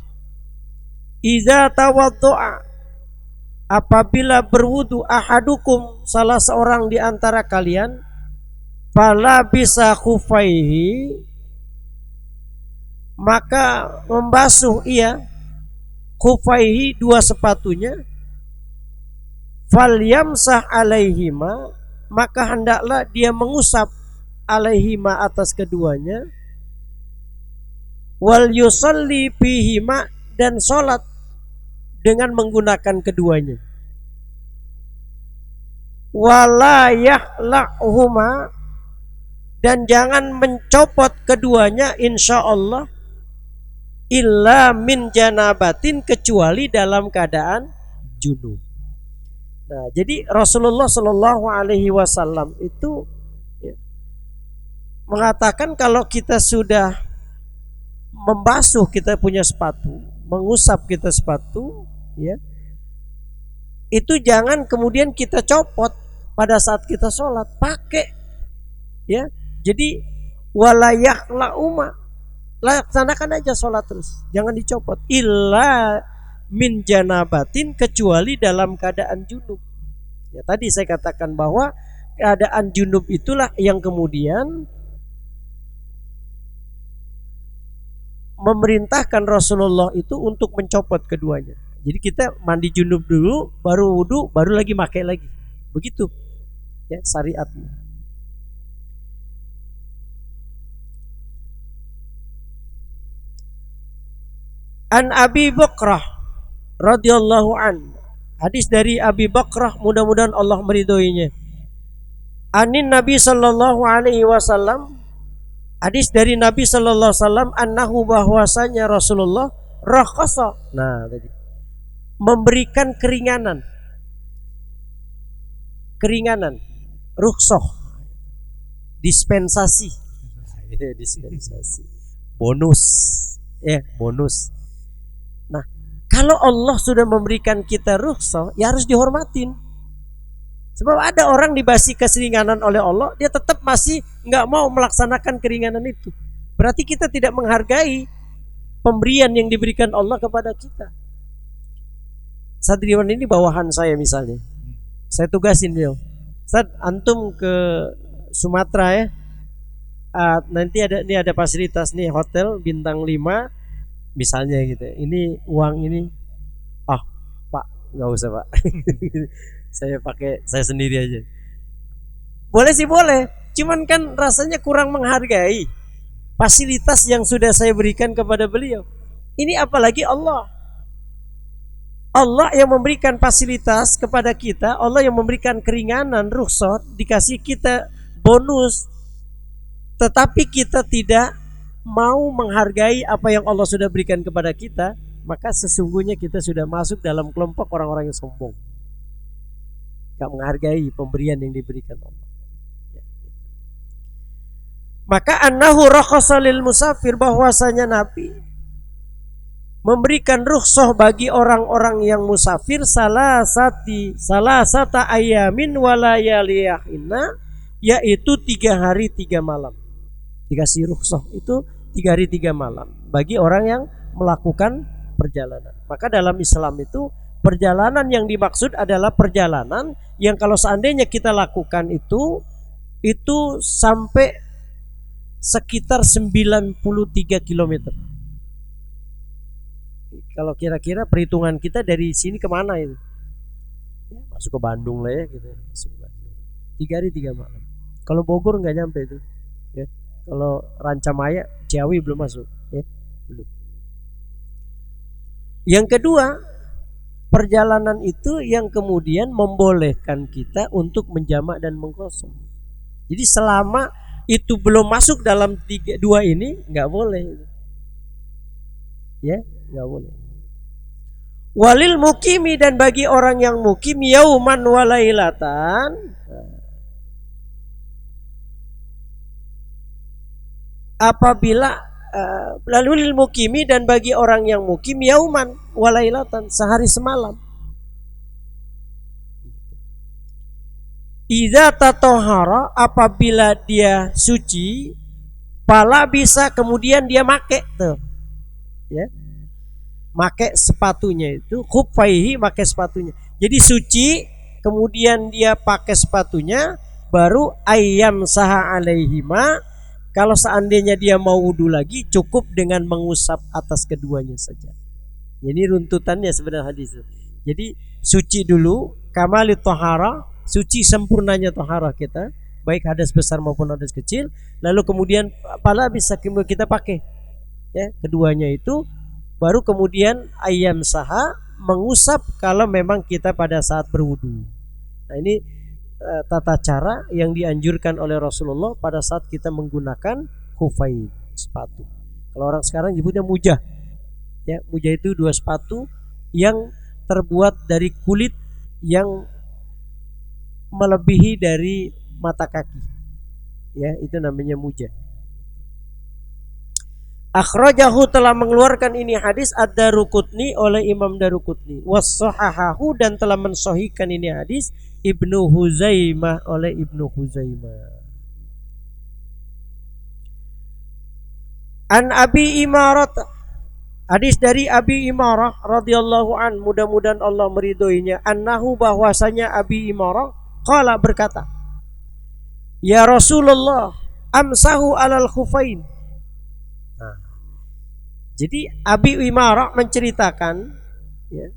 Idza tawaddo'a, apabila berwudu ahadukum, salah seorang di antara kalian, fala bisa khufaihi, maka membasuh ia khufaihi, dua sepatunya, falyamsah alaihima, maka hendaklah dia mengusap alaihima, atas keduanya, wal yusalli bihima, dan sholat dengan menggunakan keduanya, wala yahlahuma, dan jangan mencopot keduanya, insyaallah, illa min janabatin, kecuali dalam keadaan junub. Nah, jadi Rasulullah Shallallahu Alaihi Wasallam itu ya, mengatakan kalau kita sudah membasuh kita punya sepatu, mengusap kita sepatu, ya, itu jangan kemudian kita copot pada saat kita sholat, pakai, ya. Jadi walayah lauma, laksanakan aja sholat terus, jangan dicopot, illa min janabatin, kecuali dalam keadaan junub. Ya, tadi saya katakan bahwa keadaan junub itulah yang kemudian memerintahkan Rasulullah itu untuk mencopot keduanya. Jadi kita mandi junub dulu, baru wudu, baru lagi pakai lagi. Begitu ya syariatnya. An Abi Bakrah radhiyallahu an, hadis dari Abi Bakrah, mudah-mudahan Allah meridhoinya. Anin Nabi sallallahu alaihi wasallam, hadis dari Nabi sallallahu alaihi wasallam, annahu, bahwasanya Rasulullah rakhasa. Nah, tadi memberikan keringanan, rukhsah, dispensasi, bonus, bonus. Nah, kalau Allah sudah memberikan kita rukhsah, ya harus dihormatin. Sebab ada orang diberi keringanan oleh Allah, dia tetap masih nggak mau melaksanakan keringanan itu. Berarti kita tidak menghargai pemberian yang diberikan Allah kepada kita. Sadriwan ini bawahan saya misalnya, saya tugasin dia, Ustaz, antum ke Sumatera ya, nanti ada fasilitas nih, hotel bintang 5 misalnya gitu. Ini uang ini, Pak nggak usah Pak, saya sendiri aja. Boleh sih boleh, cuman kan rasanya kurang menghargai fasilitas yang sudah saya berikan kepada beliau. Ini apalagi Allah yang memberikan fasilitas kepada kita, Allah yang memberikan keringanan, rukhsah, dikasih kita bonus, tetapi kita tidak mau menghargai apa yang Allah sudah berikan kepada kita, maka sesungguhnya kita sudah masuk dalam kelompok orang-orang yang sombong, gak menghargai pemberian yang diberikan Allah. Maka annahu rakhasa lil musafir, bahwasanya Nabi memberikan rukhsah bagi orang-orang yang musafir salasata ayamin walayaliyahinna, yaitu 3 hari 3 malam. Dikasih rukhsah itu 3 hari 3 malam bagi orang yang melakukan perjalanan. Maka dalam Islam itu perjalanan yang dimaksud adalah perjalanan yang kalau seandainya kita lakukan itu sampai sekitar 93 km. Kalau kira-kira perhitungan kita dari sini kemana itu? Ya, masuk ke Bandung lah ya gitu. Masuk ke Bandung. 3 hari 3 malam. Kalau Bogor nggak nyampe itu. Ya. Kalau Rancamaya, Ciawi belum masuk. Ya. Belum. Yang kedua, perjalanan itu yang kemudian membolehkan kita untuk menjamak dan mengkosor. Jadi selama itu belum masuk dalam 2 ini, nggak boleh. Ya, nggak boleh. Walil mukimi, dan bagi orang yang mukim, yauman walailatan, apabila lalu lil mukimi, dan bagi orang yang mukim, yauman walailatan, sehari semalam. Idza tatahhara, apabila dia suci, pala bisa kemudian dia make tuh. Ya. Make sepatunya itu, khuffaihi, make sepatunya. Jadi suci, kemudian dia pakai sepatunya, baru ayam saha alaihima. Kalau seandainya dia mau wudu lagi, cukup dengan mengusap atas keduanya saja. Jadi runtutannya sebenarnya hadis. Jadi suci dulu, kamalit tahara, suci sempurnanya tahara kita, baik hadas besar maupun hadas kecil. Lalu kemudian pala bisa kita pakai, ya, keduanya itu. Baru kemudian ayam saha, mengusap kalau memang kita pada saat berwudu. Nah ini tata cara yang dianjurkan oleh Rasulullah pada saat kita menggunakan khuffain, sepatu. Kalau orang sekarang nyebutnya mujah. Ya, mujah itu 2 sepatu yang terbuat dari kulit yang melebihi dari mata kaki. Ya, itu namanya mujah. Akhrajahu, telah mengeluarkan ini hadis ad-Daruqutni, oleh Imam Daruqutni, was-sahahahu, dan telah mensahihkan ini hadis Ibnu Huzaimah, oleh Ibnu Huzaimah. An Abi Imarah, hadis dari Abi Imarah radhiyallahu an, mudah-mudahan Allah meridhoinya, annahu, bahwasanya Abi Imarah qala, berkata, ya Rasulullah, amsahu alal khufain. Jadi Abi Imarah menceritakan, ya,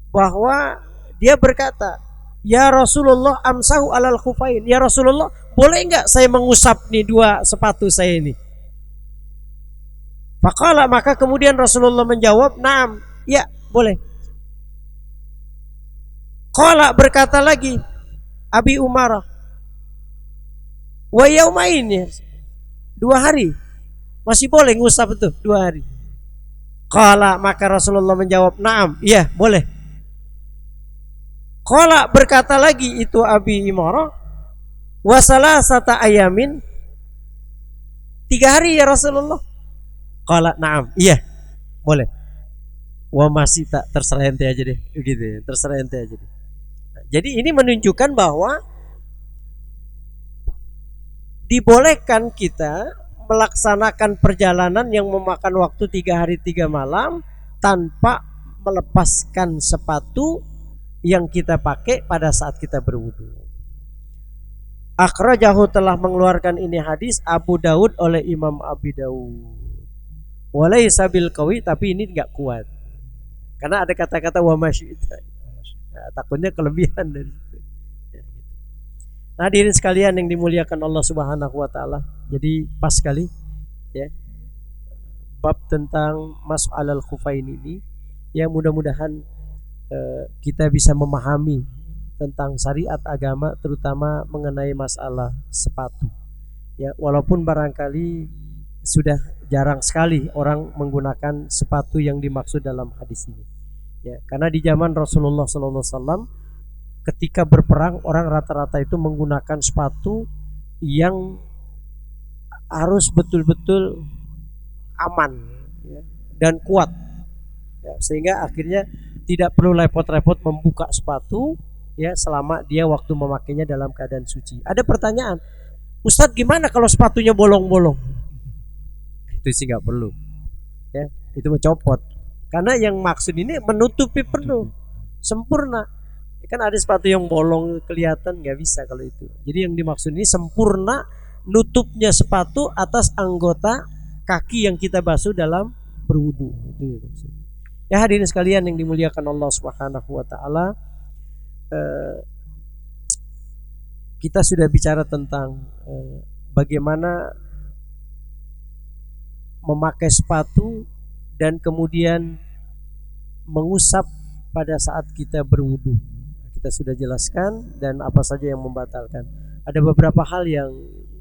bahwa dia berkata, ya Rasulullah, amsahu alal khufain. Ya Rasulullah, boleh enggak saya mengusap nih 2 sepatu saya ini? Faqala, maka kemudian Rasulullah menjawab, naam, ya boleh. Qala, berkata lagi Abi Imarah, wa yaumain, ya, 2 hari masih boleh ngusap itu 2 hari. Qala, maka Rasulullah menjawab, "Na'am, iya, boleh." Qala, berkata lagi itu Abi Imarah, "Wa salasata ayamin." 3 hari ya Rasulullah. Qala, "Na'am, iya, boleh." Wah, masih tak, terserah ente aja deh, gitu ya, terserah ente aja deh. Nah, jadi ini menunjukkan bahwa dibolehkan kita melaksanakan perjalanan yang memakan waktu 3 hari 3 malam tanpa melepaskan sepatu yang kita pakai pada saat kita berwudu. Akhrajahu, telah mengeluarkan ini hadis Abu Daud oleh Imam Abi Daud. Walaysa bil qawi, tapi ini enggak kuat. Karena ada kata-kata wa masyi'ta. Nah, takutnya kelebihan dari situ. Ya, gitu. Nah, hadirin sekalian yang dimuliakan Allah Subhanahu wa taala. Jadi pas sekali ya. Bab tentang mas'alal khufain ini yang mudah-mudahan kita bisa memahami tentang syariat agama, terutama mengenai masalah sepatu. Ya, walaupun barangkali sudah jarang sekali orang menggunakan sepatu yang dimaksud dalam hadis ini. Ya, karena di zaman Rasulullah SAW ketika berperang orang rata-rata itu menggunakan sepatu yang harus betul-betul aman ya, dan kuat. Ya, sehingga akhirnya tidak perlu repot-repot membuka sepatu ya selama dia waktu memakainya dalam keadaan suci. Ada pertanyaan, Ustadz gimana kalau sepatunya bolong-bolong? Itu sih nggak perlu. Ya, itu mencopot. Karena yang maksud ini menutupi penuh, sempurna. Kan ada sepatu yang bolong kelihatan, nggak bisa kalau itu. Jadi yang dimaksud ini sempurna nutupnya sepatu atas anggota kaki yang kita basuh dalam berwudu. Itu ya maksudnya. Ya hadirin sekalian yang dimuliakan Allah Subhanahu wa taala, kita sudah bicara tentang bagaimana memakai sepatu dan kemudian mengusap pada saat kita berwudu. Kita sudah jelaskan dan apa saja yang membatalkan. Ada beberapa hal yang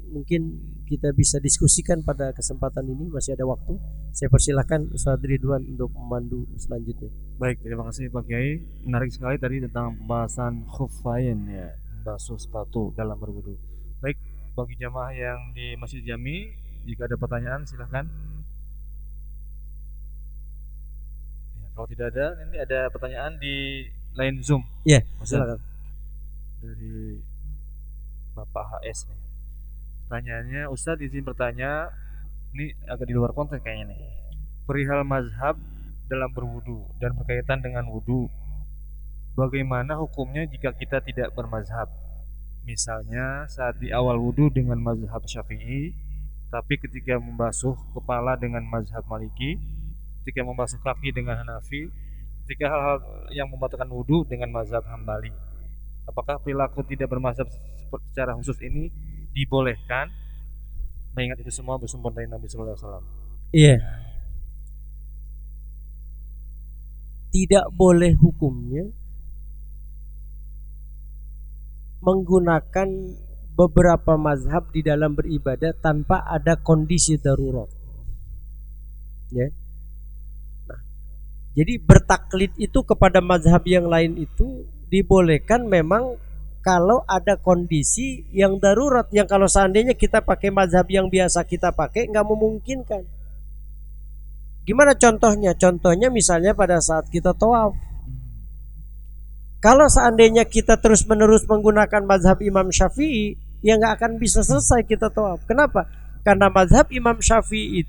mungkin kita bisa diskusikan pada kesempatan ini, masih ada waktu. Saya persilahkan Ustaz Ridwan untuk memandu selanjutnya. Baik, terima kasih Pak Kiai. Menarik sekali tadi tentang pembahasan khuffain ya, basuh sepatu dalam berwudu. Baik, bagi jamaah yang di Masjid Jami, jika ada pertanyaan silahkan. Kalau tidak ada, ini ada pertanyaan di line Zoom. Iya, silakan. Dari Bapak HS nih. Pertanyaannya, Ustadz izin bertanya, ini agak di luar konteks kayaknya nih. Perihal mazhab dalam berwudu dan berkaitan dengan wudu. Bagaimana hukumnya jika kita tidak bermazhab? Misalnya saat di awal wudu dengan mazhab Syafi'i, tapi ketika membasuh kepala dengan mazhab Maliki, ketika membasuh kaki dengan Hanafi, ketika hal-hal yang membatalkan wudu dengan mazhab Hambali. Apakah perilaku tidak bermazhab secara khusus ini dibolehkan? Mengingat itu semua bersumber dari Nabi Sallallahu Alaihi Wasallam. Iya. Tidak boleh hukumnya menggunakan beberapa mazhab di dalam beribadah tanpa ada kondisi darurat. Ya. Jadi bertaklid itu kepada mazhab yang lain itu dibolehkan memang kalau ada kondisi yang darurat, yang kalau seandainya kita pakai mazhab yang biasa kita pakai nggak memungkinkan. Gimana contohnya? Contohnya misalnya pada saat kita tawaf. Kalau seandainya kita terus-menerus menggunakan mazhab Imam Syafi'i, ya nggak akan bisa selesai kita tawaf. Kenapa? Karena mazhab Imam Syafi'i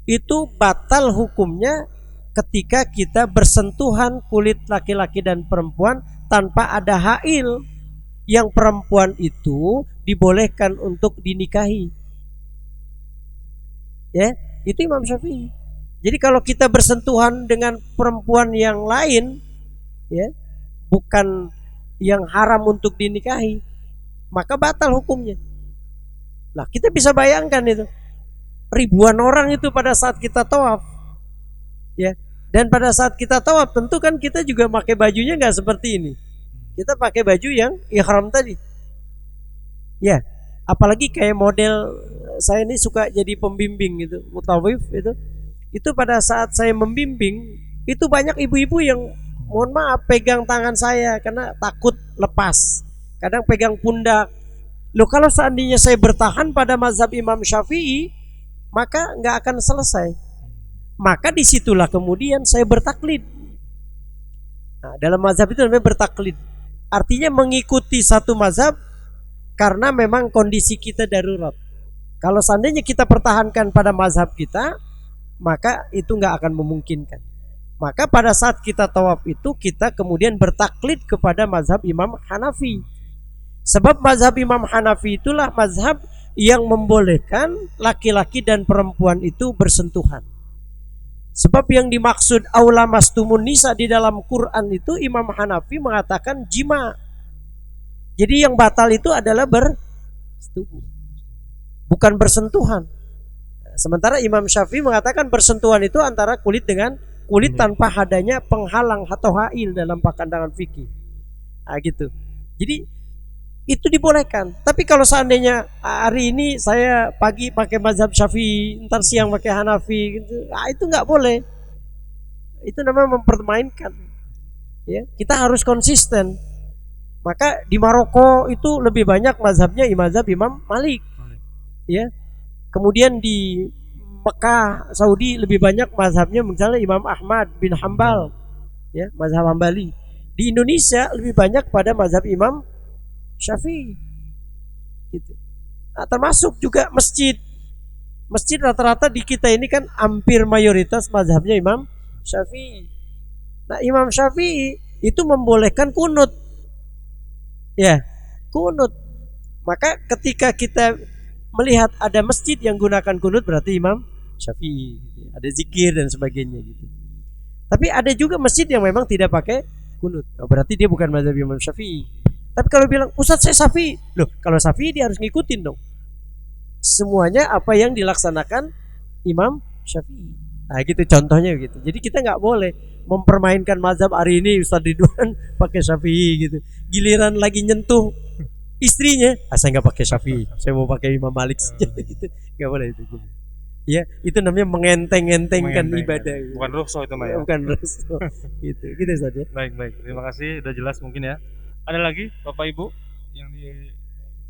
itu batal hukumnya ketika kita bersentuhan kulit laki-laki dan perempuan tanpa ada hail. Yang perempuan itu dibolehkan untuk dinikahi. Ya, itu Imam Syafi'i. Jadi kalau kita bersentuhan dengan perempuan yang lain, ya, bukan yang haram untuk dinikahi, maka batal hukumnya. Nah, kita bisa bayangkan itu. Ribuan orang itu pada saat kita tawaf. Ya, dan pada saat kita tawaf tentu kan kita juga pakai bajunya nggak seperti ini. Kita pakai baju yang ihram tadi. Ya, apalagi kayak model saya ini suka jadi pembimbing gitu, mutawif itu. Itu pada saat saya membimbing, itu banyak ibu-ibu yang mohon maaf pegang tangan saya karena takut lepas. Kadang pegang pundak. Loh, kalau seandainya saya bertahan pada mazhab Imam Syafi'i, maka nggak akan selesai. Maka disitulah kemudian saya bertaklid. Nah, dalam mazhab itu namanya bertaklid. Artinya mengikuti satu mazhab karena memang kondisi kita darurat. Kalau seandainya kita pertahankan pada mazhab kita, maka itu nggak akan memungkinkan. Maka pada saat kita tawaf itu kita kemudian bertaklid kepada mazhab Imam Hanafi. Sebab mazhab Imam Hanafi itulah mazhab yang membolehkan laki-laki dan perempuan itu bersentuhan. Sebab yang dimaksud aula mastumun nisa di dalam Quran itu Imam Hanafi mengatakan jima. Jadi yang batal itu adalah bersetubuh, bukan bersentuhan. Sementara Imam Syafi'i mengatakan bersentuhan itu antara kulit dengan kulit tanpa adanya penghalang atau hail dalam pandangan fikih. Nah, gitu. Jadi itu dibolehkan. Tapi kalau seandainya hari ini saya pagi pakai mazhab Syafi'i, ntar siang pakai Hanafi, gitu, itu nggak boleh. Itu namanya mempermainkan. Ya, kita harus konsisten. Maka di Maroko itu lebih banyak mazhabnya mazhab Imam Malik. Ya. Kemudian di Mekah, Saudi lebih banyak mazhabnya misalnya Imam Ahmad bin Hambal, ya, mazhab Hambali. Di Indonesia lebih banyak pada mazhab Imam Syafi'i. Gitu. Nah, termasuk juga masjid. Masjid rata-rata di kita ini kan hampir mayoritas mazhabnya Imam Syafi'i. Nah, Imam Syafi'i itu membolehkan kunut. Ya, kunut. Maka ketika kita melihat ada masjid yang gunakan kunut berarti Imam Syafi'i, gitu. Ada zikir dan sebagainya gitu. Tapi ada juga masjid yang memang tidak pakai kunut. Berarti dia bukan mazhab Imam Syafi'i. Tapi kalau bilang Ustadz saya Syafi'i, loh kalau Syafi'i dia harus ngikutin dong. Semuanya apa yang dilaksanakan Imam Syafi'i. Nah gitu contohnya gitu. Jadi kita nggak boleh mempermainkan mazhab hari ini Ustadz Ridwan pakai Syafi'i gitu. Giliran lagi nyentuh istrinya, saya nggak pakai Syafi'i, saya mau pakai Imam Malik saja gitu. Nggak boleh itu. Ya, itu namanya mengenteng-entengkan ibadah. Bukan rukhsah itu mah ya. Bukan rukhsah. Gitu saja. Baik. Terima kasih, udah jelas mungkin ya. Ada lagi Bapak Ibu yang di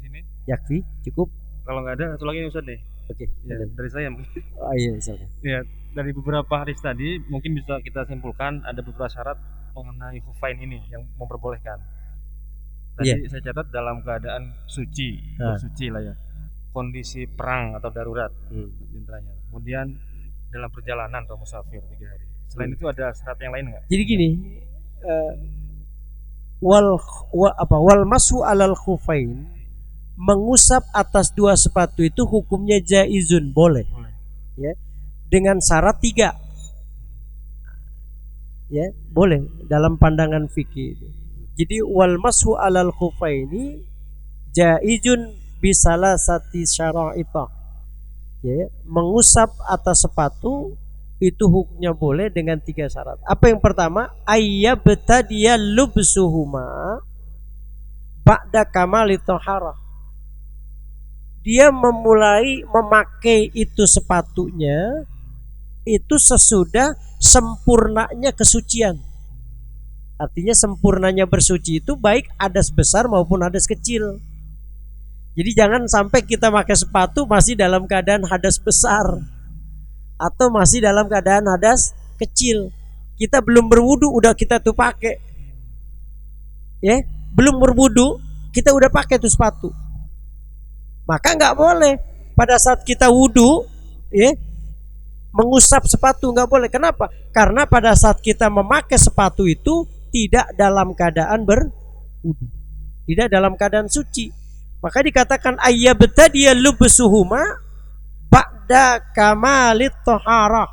sini? Yakfi, cukup. Kalau nggak ada, satu lagi nih Ustaz nih. Oke. Ya, dari saya mungkin. Oh iya, silakan. Ya, dari beberapa hadis tadi mungkin bisa kita simpulkan ada beberapa syarat mengenai khufain ini yang memperbolehkan. Tadi saya catat dalam keadaan suci, bersuci lah ya. Kondisi perang atau darurat intinya. Kemudian dalam perjalanan atau musafir 3 hari. Selain itu ada syarat yang lain nggak? Jadi gini, wal masu alal khufain, mengusap atas 2 sepatu itu hukumnya jaizun, boleh. Ya. Dengan syarat 3. Ya, boleh dalam pandangan fikih. Jadi wal masu alal khufaini jaizun bisalasati syara'ita. Ya, mengusap atas sepatu itu hukumnya boleh dengan 3 syarat. Apa yang pertama? Ayyabtadiya lubsuhuma ba'da kamali thaharah. Dia memulai memakai itu sepatunya itu sesudah sempurnanya kesucian. Artinya sempurnanya bersuci itu baik hadas besar maupun hadas kecil. Jadi jangan sampai kita pakai sepatu masih dalam keadaan hadas besar atau masih dalam keadaan hadas kecil. Kita belum berwudu udah kita tuh pakai. Ya, belum berwudu kita udah pakai tuh sepatu. Maka nggak boleh pada saat kita wudu, ya, mengusap sepatu nggak boleh. Kenapa? Karena pada saat kita memakai sepatu itu tidak dalam keadaan berwudu, tidak dalam keadaan suci. Maka dikatakan ayyabtadiya lubsuhuma ba'da kamalit thaharah.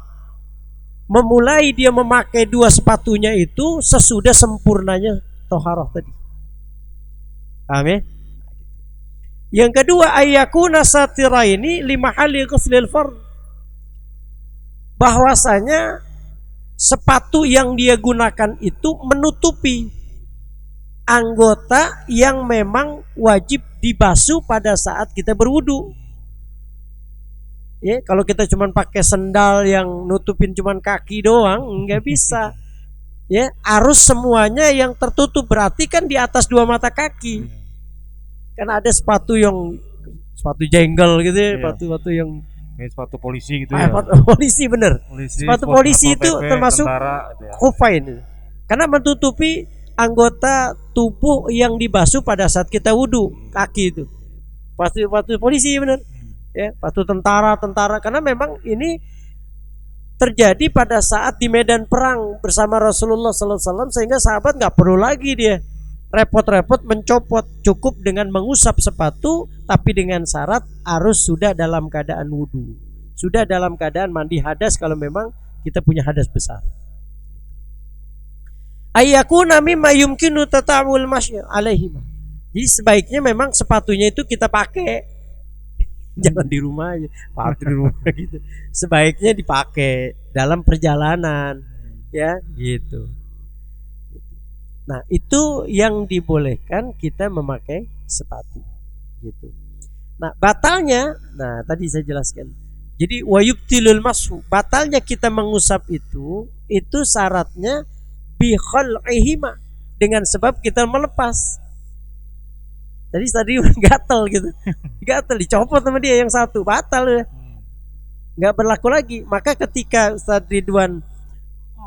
Memulai dia memakai 2 sepatunya itu sesudah sempurnanya thaharah tadi. Paham ya? Yang kedua ayyakuna satiraini limahali ghuslil fard. Bahwasanya sepatu yang dia gunakan itu menutupi anggota yang memang wajib dibasuh pada saat kita berwudu. Ya, kalau kita cuman pakai sendal yang nutupin cuman kaki doang, nggak bisa. Ya, harus semuanya yang tertutup, berarti kan di atas 2 mata kaki. Kan ada sepatu jenggel gitu ya, sepatu yang kayak sepatu polisi gitu sepatu polisi bener. Sepatu polisi itu termasuk khufain, karena menutupi anggota tubuh yang dibasuh pada saat kita wudhu, kaki itu. Sepatu polisi bener. Ya, sepatu tentara, karena memang ini terjadi pada saat di medan perang bersama Rasulullah SAW, sehingga sahabat nggak perlu lagi dia repot-repot mencopot, cukup dengan mengusap sepatu, tapi dengan syarat harus sudah dalam keadaan wudhu, sudah dalam keadaan mandi hadas kalau memang kita punya hadas besar. Ayyakuna mimma yumkinu tata'awul masy' alaihi. Jadi sebaiknya memang sepatunya itu kita pakai, jangan di rumah aja, pakai di rumah gitu. Sebaiknya dipakai dalam perjalanan, ya gitu. Nah, itu yang dibolehkan kita memakai sepatu, gitu. Nah, batalnya, nah tadi saya jelaskan. Jadi wayubtilul mashu, batalnya kita mengusap itu syaratnya bi khal'ihima, dengan sebab kita melepas. Tadi gatal gitu, gatal dicopot sama dia yang satu, batal ya, nggak berlaku lagi. Maka ketika Ustaz Ridwan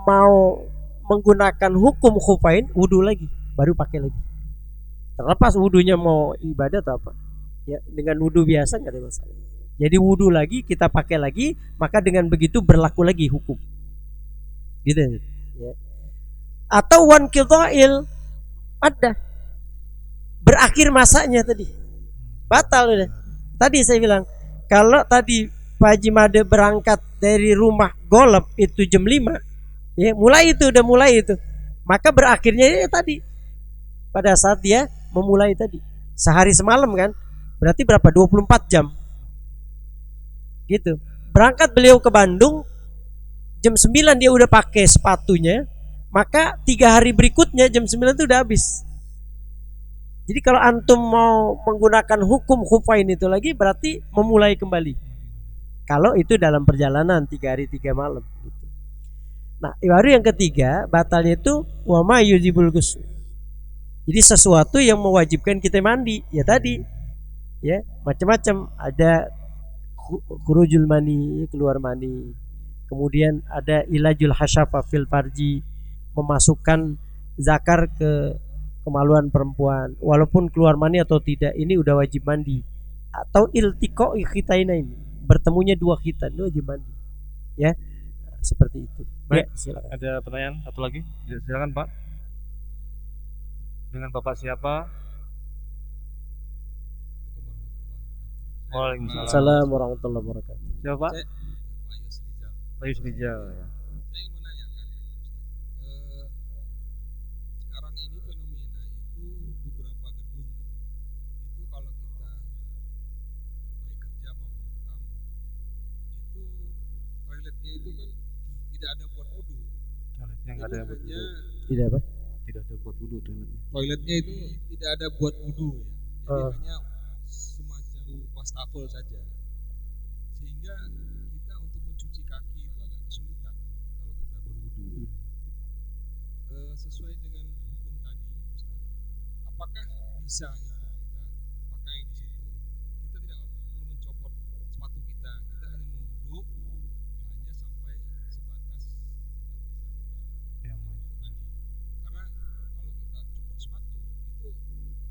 mau menggunakan hukum khufain, wudhu lagi, baru pakai lagi. Terlepas wudhunya mau ibadah atau apa, ya dengan wudhu biasa nggak ada masalah. Jadi wudhu lagi, kita pakai lagi, maka dengan begitu berlaku lagi hukum, gitu ya. Atau wan qidha'il ada, berakhir masanya tadi, batal udah. Tadi saya bilang kalau tadi Pak Haji Made berangkat dari rumah Golep itu jam 5, ya mulai itu, maka berakhirnya ya tadi pada saat dia memulai tadi, sehari semalam kan, berarti berapa, 24 jam gitu. Berangkat beliau ke Bandung jam 9, dia udah pakai sepatunya, maka 3 hari berikutnya jam 9 itu udah habis. Jadi kalau antum mau menggunakan hukum khufain itu lagi, berarti memulai kembali kalau itu dalam perjalanan 3 hari 3 malam gitu. Nah, baru yang ketiga batalnya itu wama yujibul ghusl. Jadi sesuatu yang mewajibkan kita mandi, ya tadi ya macam-macam, ada khurujul mani, keluar mani, kemudian ada ilajul hasyafa fil farji, memasukkan zakar ke kemaluan perempuan walaupun keluar mani atau tidak, ini udah wajib mandi. Atau iltiqo khitainain, bertemunya 2 khitan, itu wajib mandi ya. Nah, seperti itu. Baik, ya, silakan. Ada pertanyaan satu lagi, silakan Pak. Dengan Bapak siapa? Waalaikumsalam warahmatullahi wabarakatuh. Siapa Pak? Pak Yusrijal ya. Saya ingin menanyakan, sekarang ini fenomena itu beberapa gedung itu kalau kita baik kerja maupun bertamu, itu toiletnya itu kan tidak ada buat wudhu. Toiletnya nggak ada buat wudhu. Tidak apa? Tidak ada buat wudhu toiletnya. Toiletnya itu tidak ada buat wudhu ya. Jadi hanya semacam wastafel saja. Sehingga kita untuk mencuci kaki itu agak kesulitan kalau kita berwudhu. Sesuai dengan hukum tadi, Ustaz, apakah bisa itu kita pakai di situ? Kita tidak perlu mencopot sepatu kita hanya mewudhu, hanya sampai sebatas yang bisa kita tadi. Karena kalau kita copot sepatu itu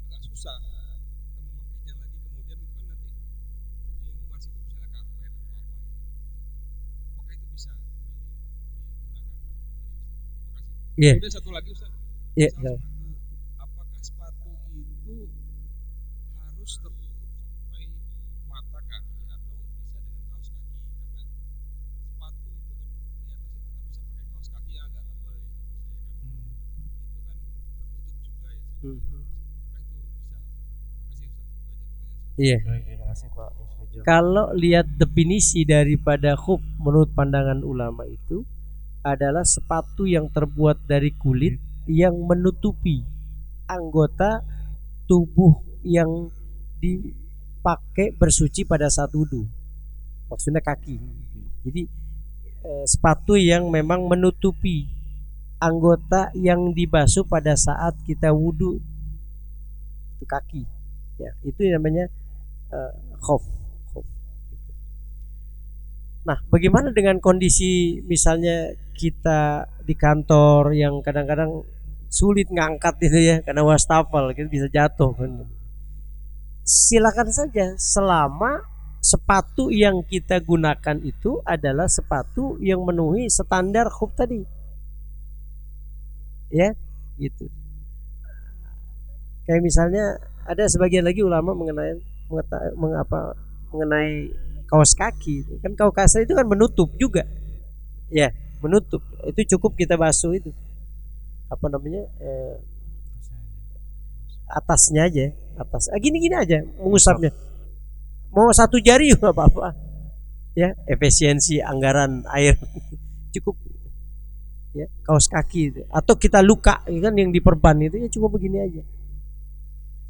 agak susah kita memakainya lagi, kemudian itu kan nanti di lingkungan situ misalnya karpet atau apa ya. Apakah itu bisa digunakan? Terima kasih. Iya. Kemudian satu lagi Ustaz. Iya. Apakah sepatu itu harus tertutup sampai mata kaki atau bisa dengan kaos kaki? Karena sepatu itu kan di atasnya kita bisa pakai kaos kaki yang agak tebal ya. Itu kan tertutup juga ya. Apakah itu bisa? Terima kasih Ustaz. Itu aja pertanyaan. Iya. Terima kasih Pak Yusrijal. Kalau lihat definisi daripada khuf menurut pandangan ulama itu adalah sepatu yang terbuat dari kulit yang menutupi anggota tubuh yang dipakai bersuci pada saat wudhu. maksudnya kaki. Jadi sepatu yang memang menutupi anggota yang dibasuh pada saat kita wudhu, itu kaki. Ya, itu namanya khuf. Nah, bagaimana dengan kondisi misalnya kita di kantor yang kadang-kadang sulit ngangkat itu ya karena wastafel, kita bisa jatuh kan. Silakan saja selama sepatu yang kita gunakan itu adalah sepatu yang memenuhi standar khuf tadi. Ya, gitu. Kayak misalnya ada sebagian lagi ulama mengenai kaos kaki. Kan kaos kaki itu kan menutup juga. Ya, menutup. Itu cukup kita basuh itu. Apa namanya? Atasnya aja, atas. Gini-gini aja mengusapnya. Mau 1 jari juga apa-apa. Ya, efisiensi anggaran air cukup. Ya, kaos kaki itu. Atau kita luka kan yang diperban itu ya cukup begini aja.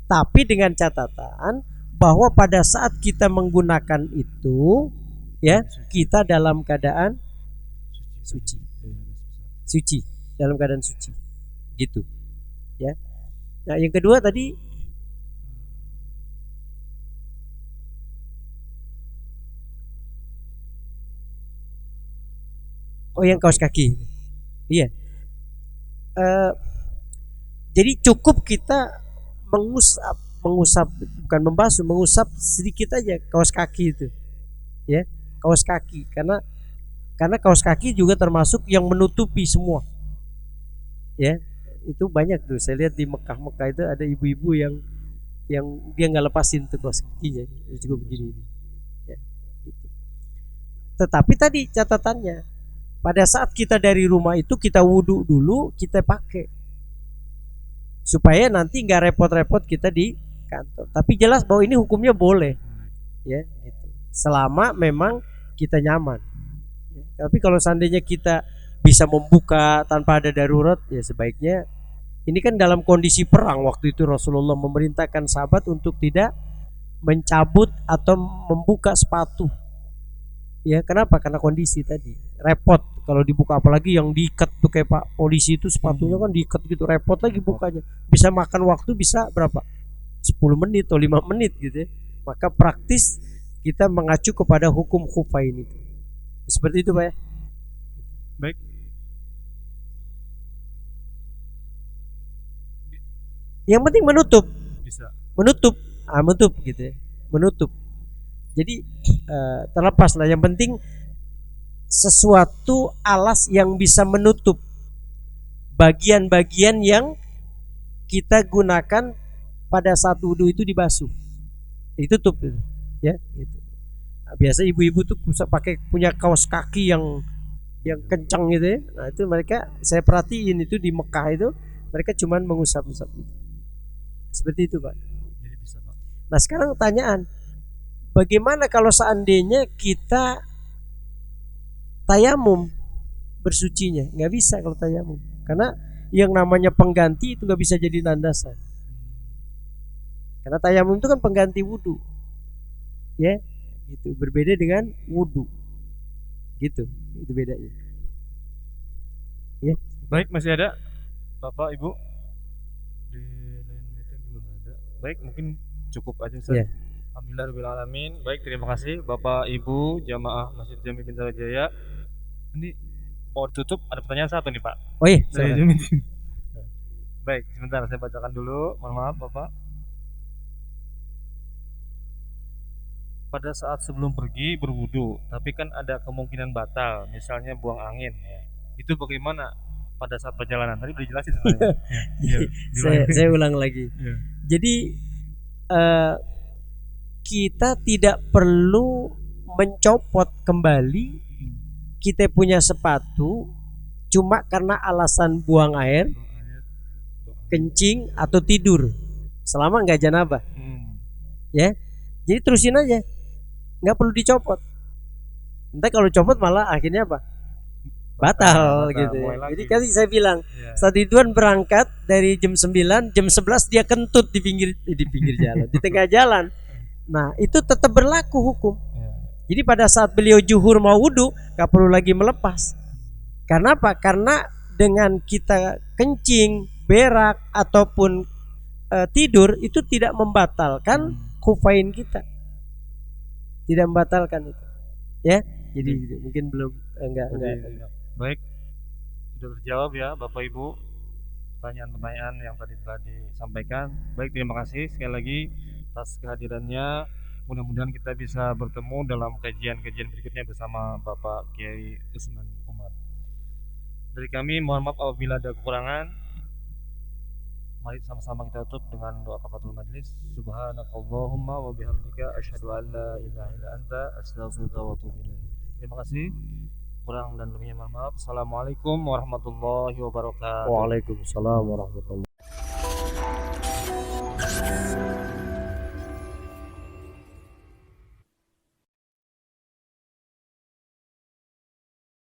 Tapi dengan catatan bahwa pada saat kita menggunakan itu ya kita dalam keadaan suci dalam keadaan suci gitu ya. Nah yang kedua tadi yang kaos kaki iya. Jadi cukup kita mengusap bukan membasuh, mengusap sedikit aja kaos kaki itu ya, kaos kaki karena kaos kaki juga termasuk yang menutupi semua ya. Itu banyak tuh saya lihat di Mekah itu ada ibu-ibu yang dia nggak lepasin tuh kaos kakinya cukup begini ya, gitu. Tetapi tadi catatannya pada saat kita dari rumah itu kita wudhu dulu, kita pakai supaya nanti nggak repot-repot kita di kantor. Tapi jelas bahwa ini hukumnya boleh, ya, gitu. Selama memang kita nyaman. Ya. Tapi kalau seandainya kita bisa membuka tanpa ada darurat, ya sebaiknya. Ini kan dalam kondisi perang waktu itu Rasulullah memerintahkan sahabat untuk tidak mencabut atau membuka sepatu. Ya, kenapa? Karena kondisi tadi repot kalau dibuka, apalagi yang diikat tuh kayak Pak polisi itu sepatunya kan diikat gitu, repot lagi bukanya. Bisa makan waktu bisa berapa? 10 menit atau 5 menit gitu ya. Maka praktis kita mengacu kepada hukum khufain itu. Seperti itu Pak ya. Baik. Yang penting menutup. Bisa. Menutup gitu ya. Menutup. Jadi terlepas lah, yang penting sesuatu alas yang bisa menutup bagian-bagian yang kita gunakan pada saat wudhu itu dibasuh, ditutup ya gitu. Nah, biasa ibu-ibu tuh bisa pakai punya kaos kaki yang kencang gitu ya. Nah itu mereka, saya perhatiin itu di Mekah itu mereka cuman mengusap-usap gitu. Seperti itu Pak. Jadi bisa Pak. Nah sekarang pertanyaan, bagaimana kalau seandainya kita tayamum bersucinya? Nggak bisa kalau tayamum, karena yang namanya pengganti itu nggak bisa jadi landasan. Karena tayamum itu kan pengganti wudhu, ya, gitu. Berbeda dengan wudhu, gitu. Itu bedanya. Ya. Baik, masih ada Bapak Ibu di lain meeting juga nggak ada. Baik, mungkin cukup aja Ustaz. Ya. Alhamdulillahirobbilalamin. Baik, terima kasih Bapak Ibu jamaah Masjid Jami Bintara Jaya. Ini mau tutup, ada pertanyaan satu nih Pak. Oh iya. Baik, sebentar saya bacakan dulu. Mohon maaf Bapak. Pada saat sebelum pergi berwudu, tapi kan ada kemungkinan batal, misalnya buang angin ya. Itu bagaimana pada saat perjalanan? Tadi udah dijelasin sebenarnya. Saya ulang lagi. Ya. Jadi kita tidak perlu mencopot kembali kita punya sepatu cuma karena alasan buang air, kencing atau tidur, selama nggak janabah. Ya, jadi terusin aja, nggak perlu dicopot. Entah kalau copot malah akhirnya apa? Batal gitu ya. Jadi kan saya bilang Ustaz Ridwan berangkat dari jam 9, jam 11 dia kentut di pinggir jalan, di tengah jalan. Nah itu tetap berlaku hukum. Jadi pada saat beliau zuhur mau wudhu, gak perlu lagi melepas. Karena apa? Karena dengan kita kencing, berak ataupun tidur itu tidak membatalkan khufain kita, tidak membatalkan itu. Ya, jadi mungkin belum enggak. Baik, sudah terjawab ya Bapak Ibu pertanyaan-pertanyaan yang tadi telah disampaikan. Baik, terima kasih sekali lagi atas kehadirannya. Mudah-mudahan kita bisa bertemu dalam kajian-kajian berikutnya bersama Bapak Kiai Usman Umar. Dari kami mohon maaf apabila ada kekurangan. Mari sama-sama kita tutup dengan doa kafaratul majlis. Subhanakallahumma wa bihamdika asyhadu an la ilaha illa anta astaghfiruka wa atubu ilaik. Terima kasih. Kurang dan lebihnya mohon maaf. Assalamualaikum warahmatullahi wabarakatuh. Waalaikumsalam warahmatullahi wabarakatuh.